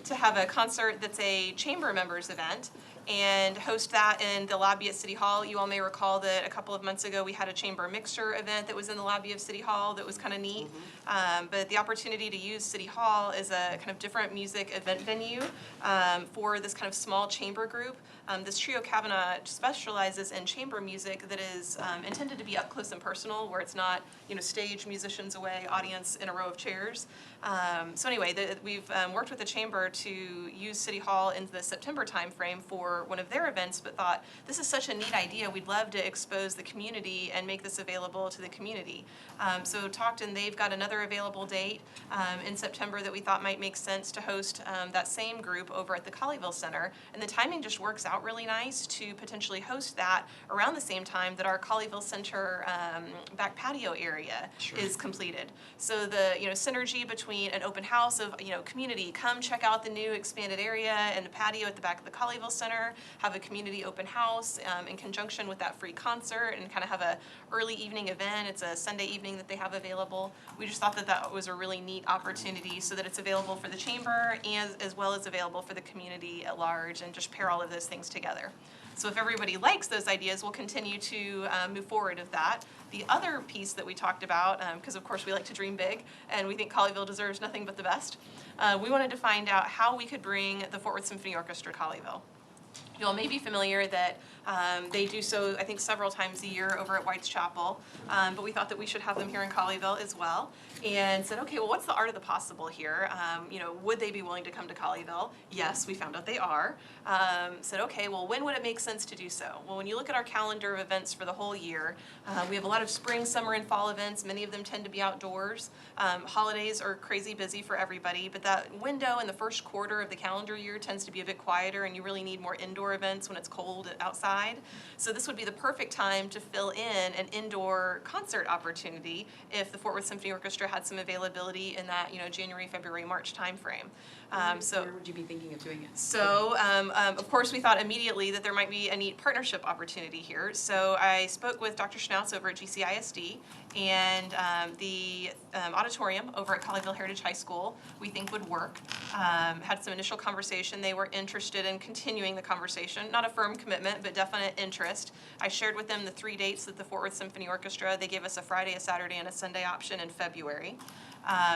Speaker 9: to have a concert that's a chamber members event and host that in the lobby at City Hall. You all may recall that a couple of months ago we had a chamber mixer event that was in the lobby of City Hall that was kind of neat. But the opportunity to use City Hall as a kind of different music event venue for this kind of small chamber group. This Trio Kavanaugh specializes in chamber music that is intended to be up close and personal, where it's not, stage, musicians away, audience in a row of chairs. So anyway, we've worked with the chamber to use City Hall in the September timeframe for one of their events, but thought this is such a neat idea. We'd love to expose the community and make this available to the community. So talked, and they've got another available date in September that we thought might make sense to host that same group over at the Colleyville Center. And the timing just works out really nice to potentially host that around the same time that our Colleyville Center back patio area is completed. So the synergy between an open house of community, come check out the new expanded area and the patio at the back of the Colleyville Center, have a community open house in conjunction with that free concert, and kind of have a early evening event. It's a Sunday evening that they have available. We just thought that that was a really neat opportunity so that it's available for the chamber and as well as available for the community at large, and just pair all of those things together. So if everybody likes those ideas, we'll continue to move forward with that. The other piece that we talked about, because of course we like to dream big, and we think Colleyville deserves nothing but the best, we wanted to find out how we could bring the Fort Worth Symphony Orchestra to Colleyville. You all may be familiar that they do so, I think, several times a year over at White's Chapel, but we thought that we should have them here in Colleyville as well, and said, okay, well, what's the art of the possible here? Would they be willing to come to Colleyville? Yes, we found out they are. Said, okay, well, when would it make sense to do so? Well, when you look at our calendar of events for the whole year, we have a lot of spring, summer, and fall events. Many of them tend to be outdoors. Holidays are crazy busy for everybody, but that window in the first quarter of the calendar year tends to be a bit quieter, and you really need more indoor events when it's cold outside. So this would be the perfect time to fill in an indoor concert opportunity if the Fort Worth Symphony Orchestra had some availability in that January, February, March timeframe.
Speaker 5: Where would you be thinking of doing it?
Speaker 9: So, of course, we thought immediately that there might be a neat partnership opportunity here. So I spoke with Dr. Schnauz over at GCISD, and the auditorium over at Colleyville Heritage High School we think would work. Had some initial conversation. They were interested in continuing the conversation. Not a firm commitment, but definite interest. I shared with them the 3 dates that the Fort Worth Symphony Orchestra, they gave us a Friday, a Saturday, and a Sunday option in February.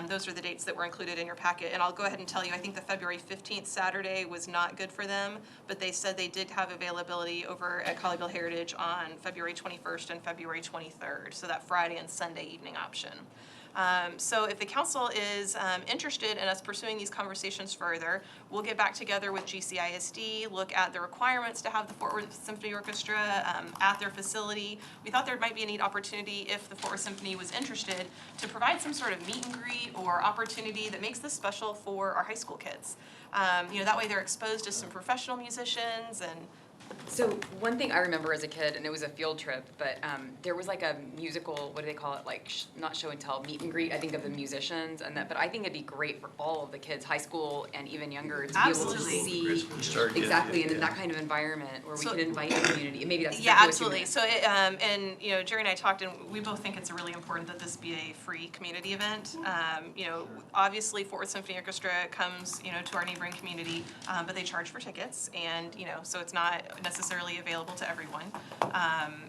Speaker 9: Those are the dates that were included in your packet, and I'll go ahead and tell you, I think the February 15th Saturday was not good for them, but they said they did have availability over at Colleyville Heritage on February 21st and February 23rd, so that Friday and Sunday evening option. So if the council is interested in us pursuing these conversations further, we'll get back together with GCISD, look at the requirements to have the Fort Worth Symphony Orchestra at their facility. We thought there might be a neat opportunity, if the Fort Worth Symphony was interested, to provide some sort of meet and greet or opportunity that makes this special for our high school kids. That way they're exposed to some professional musicians. And
Speaker 5: So one thing I remember as a kid, and it was a field trip, but there was like a musical, what do they call it, like not show and tell, meet and greet, I think, of the musicians, and that. But I think it'd be great for all of the kids, high school and even younger, to be able to see exactly in that kind of environment where we can invite the community. And maybe that's
Speaker 9: yeah, absolutely. So Jerry and I talked, and we both think it's really important that this be a free community event. Obviously Fort Worth Symphony Orchestra comes to our neighboring community, but they charge for tickets, and so it's not necessarily available to everyone.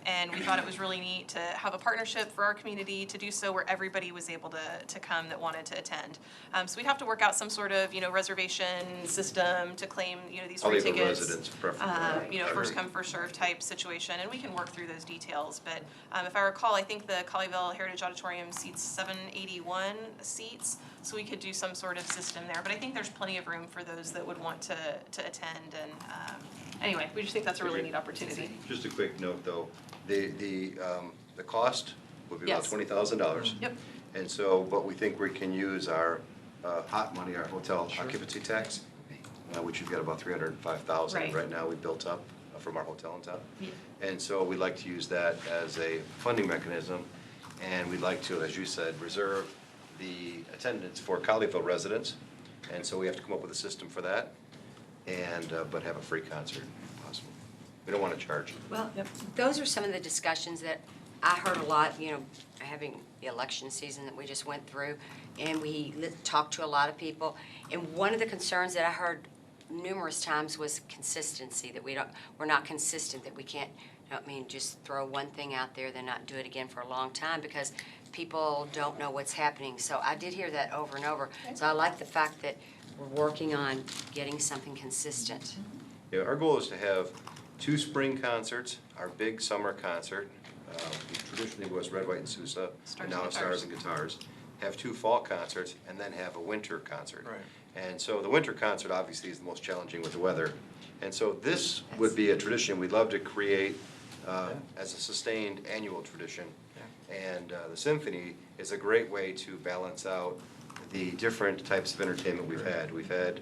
Speaker 9: And we thought it was really neat to have a partnership for our community to do so where everybody was able to come that wanted to attend. So we'd have to work out some sort of reservation system to claim these free tickets.
Speaker 6: Residents, preferably.
Speaker 9: First come first served type situation, and we can work through those details. But if I recall, I think the Colleyville Heritage Auditorium seats 781 seats, so we could do some sort of system there. But I think there's plenty of room for those that would want to attend. And anyway, we just think that's a really neat opportunity.
Speaker 6: Just a quick note, though, the cost would be about $20,000.
Speaker 9: Yep.
Speaker 6: And so, but we think we can use our hot money, our hotel occupancy tax, which you've got about $305,000
Speaker 9: Right.
Speaker 6: right now we built up. from our hotel in town. And so we'd like to use that as a funding mechanism, and we'd like to, as you said, reserve the attendance for Colleyville residents. And so we have to come up with a system for that, and, but have a free concert if possible. We don't want to charge.
Speaker 2: Well, those are some of the discussions that I heard a lot, having the election season that we just went through, and we talked to a lot of people. And one of the concerns that I heard numerous times was consistency, that we're not consistent, that we can't, just throw one thing out there, then not do it again for a long time, because people don't know what's happening. So I did hear that over and over. So I like the fact that we're working on getting something consistent.
Speaker 6: Yeah, our goal is to have 2 spring concerts, our big summer concert, traditionally was Red, White, and Sousa, and now it's Stars and Guitars. Have 2 fall concerts, and then have a winter concert.
Speaker 3: Right.
Speaker 6: And so the winter concert obviously is the most challenging with the weather. And so this would be a tradition we'd love to create as a sustained annual tradition. And the symphony is a great way to balance out the different types of entertainment we've had. We've had,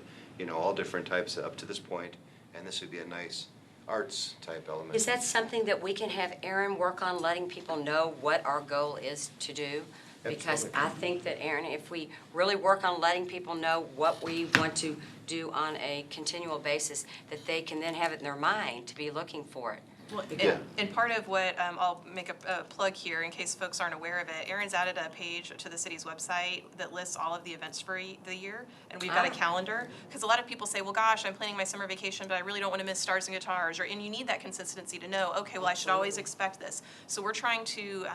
Speaker 6: all different types up to this point, and this would be a nice arts type element.
Speaker 2: Is that something that we can have Aaron work on, letting people know what our goal is to do? Because
Speaker 6: Absolutely.
Speaker 2: I think that, Aaron, if we really work on letting people know what we want to do on a continual basis, that they can then have it in their mind to be looking for it.
Speaker 9: Well,
Speaker 6: Yeah.
Speaker 9: and part of what, I'll make a plug here in case folks aren't aware of it, Aaron's added a page to the city's website that lists all of the events for the year, and we've got a calendar. Because a lot of people say, well, gosh, I'm planning my summer vacation, but I really don't want to miss Stars and Guitars, and you need that consistency to know, okay, well, I should always expect this. So we're trying to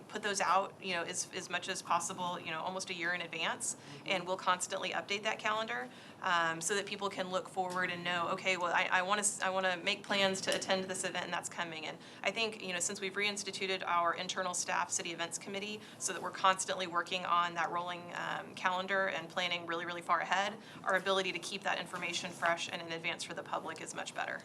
Speaker 9: put those out, as much as possible, almost a year in advance, and we'll constantly update that calendar. So that people can look forward and know, okay, well, I want to make plans to attend this event, and that's coming. And I think, since we've reinstituted our internal staff city events committee, so that we're constantly working on that rolling calendar and planning really, really far ahead, our ability to keep that information fresh and in advance for the public is much better.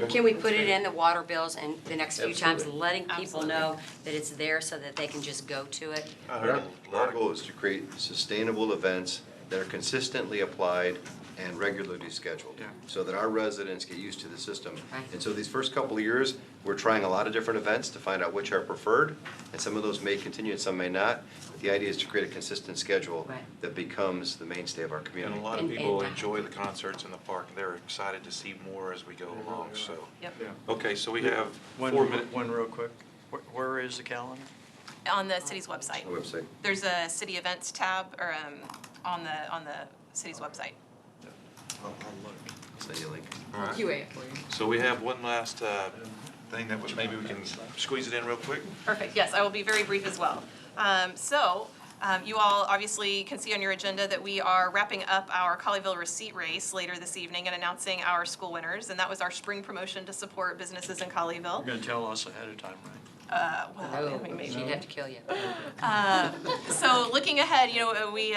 Speaker 2: Can we put it in the water bills and the next few times,
Speaker 6: Absolutely.
Speaker 2: letting people know that it's there so that they can just go to it?
Speaker 6: Our goal is to create sustainable events that are consistently applied and regularly scheduled,
Speaker 3: Yeah.
Speaker 6: so that our residents get used to the system.
Speaker 2: Right.
Speaker 6: And so these first couple of years, we're trying a lot of different events to find out which are preferred, and some of those may continue and some may not. But the idea is to create a consistent schedule
Speaker 2: Right.
Speaker 6: that becomes the mainstay of our
Speaker 1: And
Speaker 6: community.
Speaker 1: a lot of
Speaker 2: And-
Speaker 1: people
Speaker 2: and-
Speaker 1: enjoy the concerts in the park, and they're excited to see more as we go along, so.
Speaker 9: Yep.
Speaker 1: Okay, so we have
Speaker 3: One
Speaker 1: 4 minutes.
Speaker 3: one real quick. Where is the calendar?
Speaker 9: On the city's website.
Speaker 6: The website.
Speaker 9: There's a city events tab, or on the city's website.
Speaker 3: I'll look.
Speaker 6: Send you a link.
Speaker 1: All right.
Speaker 5: QA it for you.
Speaker 1: So we have one last thing that was, maybe we can squeeze it in real quick.
Speaker 9: Perfect, yes, I will be very brief as well. You all obviously can see on your agenda that we are wrapping up our Colleyville receipt race later this evening and announcing our school winners, and that was our spring promotion to support businesses in Colleyville.
Speaker 3: You're going to tell us ahead of time, right?
Speaker 9: Well, maybe.
Speaker 2: She'd have to kill you.
Speaker 9: So looking ahead, we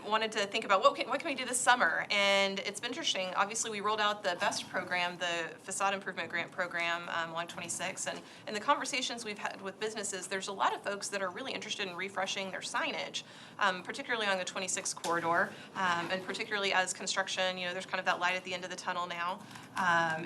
Speaker 9: wanted to think about what can we do this summer, and it's been interesting. Obviously, we rolled out the BEST program, the Facade Improvement Grant Program, along 26, and in the conversations we've had with businesses, there's a lot of folks that are really interested in refreshing their signage, particularly on the 26 corridor, and particularly as construction, there's kind of that light at the end of the tunnel now,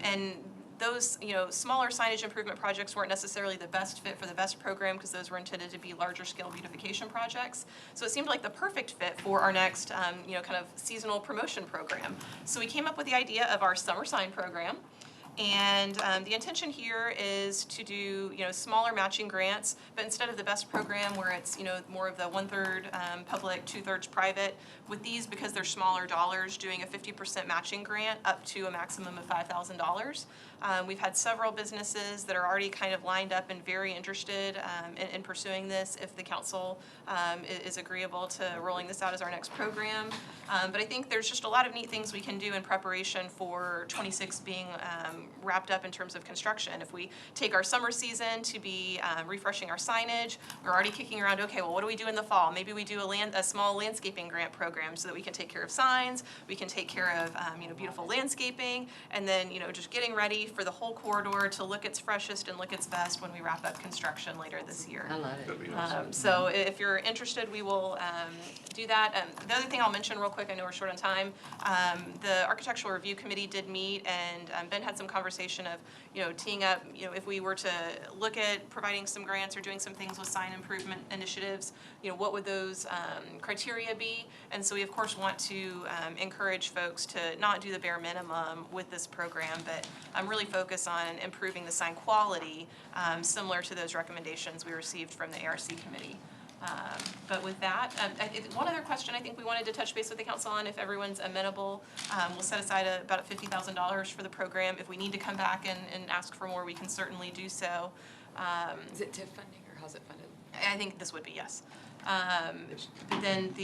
Speaker 9: and those, smaller signage improvement projects weren't necessarily the best fit for the BEST program because those were intended to be larger scale beautification projects. So it seemed like the perfect fit for our next, kind of seasonal promotion program. So we came up with the idea of our summer sign program. And the intention here is to do, smaller matching grants, but instead of the BEST program where it's, more of the 1/3 public, 2/3 private, with these, because they're smaller dollars, doing a 50% matching grant up to a maximum of $5,000. We've had several businesses that are already kind of lined up and very interested in pursuing this if the council is agreeable to rolling this out as our next program. But I think there's just a lot of neat things we can do in preparation for 26 being wrapped up in terms of construction. If we take our summer season to be refreshing our signage, we're already kicking around, okay, well, what do we do in the fall? Maybe we do a small landscaping grant program so that we can take care of signs, we can take care of beautiful landscaping, and then just getting ready for the whole corridor to look its freshest and look its best when we wrap up construction later this year.
Speaker 2: I love it.
Speaker 1: That'd be awesome.
Speaker 9: So if you're interested, we will do that. The other thing I'll mention real quick, I know we're short on time, the Architectural Review Committee did meet, and Ben had some conversations conversation of, teeing up, if we were to look at providing some grants or doing some things with sign improvement initiatives, what would those criteria be? And so we, of course, want to encourage folks to not do the bare minimum with this program, but really focus on improving the sign quality, similar to those recommendations we received from the ARC committee. But with that, one other question I think we wanted to touch base with the council on, if everyone's amenable, we'll set aside about $50,000 for the program. If we need to come back and ask for more, we can certainly do so.
Speaker 5: Is it TIF funding or how's it funded?
Speaker 9: I think this would be, yes. But then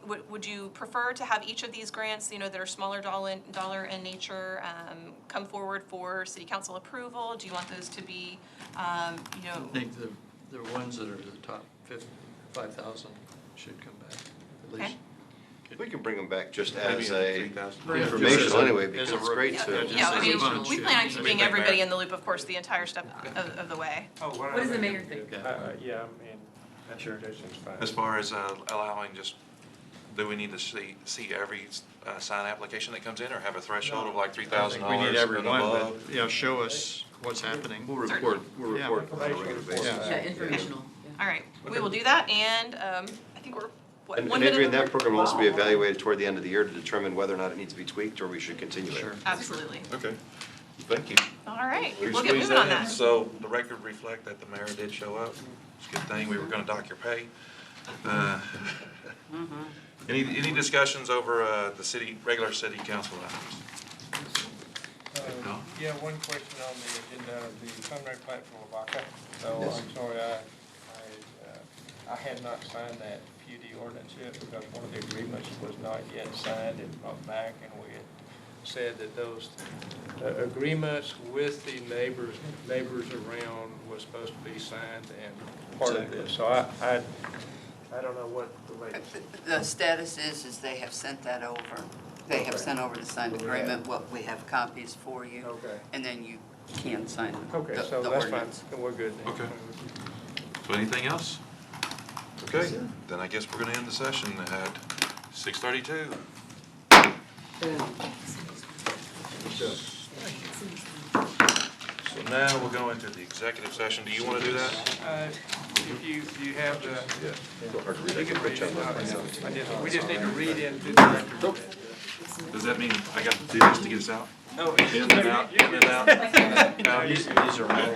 Speaker 9: would you prefer to have each of these grants, that are smaller dollar in nature, come forward for city council approval? Do you want those to be,
Speaker 3: I think the ones that are the top 5,000 should come back, at least.
Speaker 6: We can bring them back just
Speaker 1: Maybe
Speaker 6: as a
Speaker 1: 3,000.
Speaker 6: informational anyway,
Speaker 3: As
Speaker 6: because
Speaker 3: a
Speaker 6: it's great
Speaker 3: yeah,
Speaker 6: to.
Speaker 3: just
Speaker 9: Yeah,
Speaker 3: as a bunch,
Speaker 9: we
Speaker 3: yeah.
Speaker 9: plan on keeping everybody in the loop, of course, the entire step of the way.
Speaker 5: What does the mayor think?
Speaker 13: Yeah, I mean, that suggestion's fine.
Speaker 1: As far as allowing just, do we need to see every sign application that comes in, or have a threshold of like
Speaker 3: I
Speaker 1: $3,000
Speaker 3: think we need everyone, but,
Speaker 1: above?
Speaker 3: show us what's happening.
Speaker 6: We'll report
Speaker 3: Yeah.
Speaker 6: on a regular basis.
Speaker 3: Yeah.
Speaker 5: Informational.
Speaker 9: All right, we will do that, and I think we're, what,
Speaker 6: And
Speaker 9: 1 minute?
Speaker 6: Adrian, that
Speaker 9: over?
Speaker 6: program will also be evaluated toward the end of the year to determine whether or not it needs to be tweaked, or we should continue it.
Speaker 3: Sure.
Speaker 9: Absolutely.
Speaker 1: Okay, thank you.
Speaker 9: All right,
Speaker 1: We
Speaker 9: we'll get
Speaker 1: squeezed
Speaker 9: moving on
Speaker 1: in.
Speaker 9: that.
Speaker 1: So the record reflect that the mayor did show up. It's a good thing, we were gonna dock your pay. Any discussions over the regular city council items? No?
Speaker 13: Yeah, one question on the agenda, the fundraising plan for Lavaca. So I'm sorry, I had not signed that PUD ordinance yet because one of the agreements was not yet signed and brought back, and we had said that those agreements with the neighbors around was supposed to be signed and part of this. So I don't know what the latest.
Speaker 7: The status is they have sent that over. They have sent over the signed agreement, what we have copies for you.
Speaker 13: Okay.
Speaker 7: And then you can sign
Speaker 13: Okay,
Speaker 7: the
Speaker 13: so that's fine,
Speaker 7: ordinance.
Speaker 13: then we're good then.
Speaker 1: Okay. So anything else? Okay, then I guess we're gonna end the session at 6:32. So now we'll go into the executive session. Do you wanna do that?
Speaker 13: If you have the,
Speaker 6: Yeah.
Speaker 13: you can read it. We just need to read into the record.
Speaker 1: Does that mean I got to do this to get us out?
Speaker 13: Oh,
Speaker 1: In and out, in and out?
Speaker 3: These are all.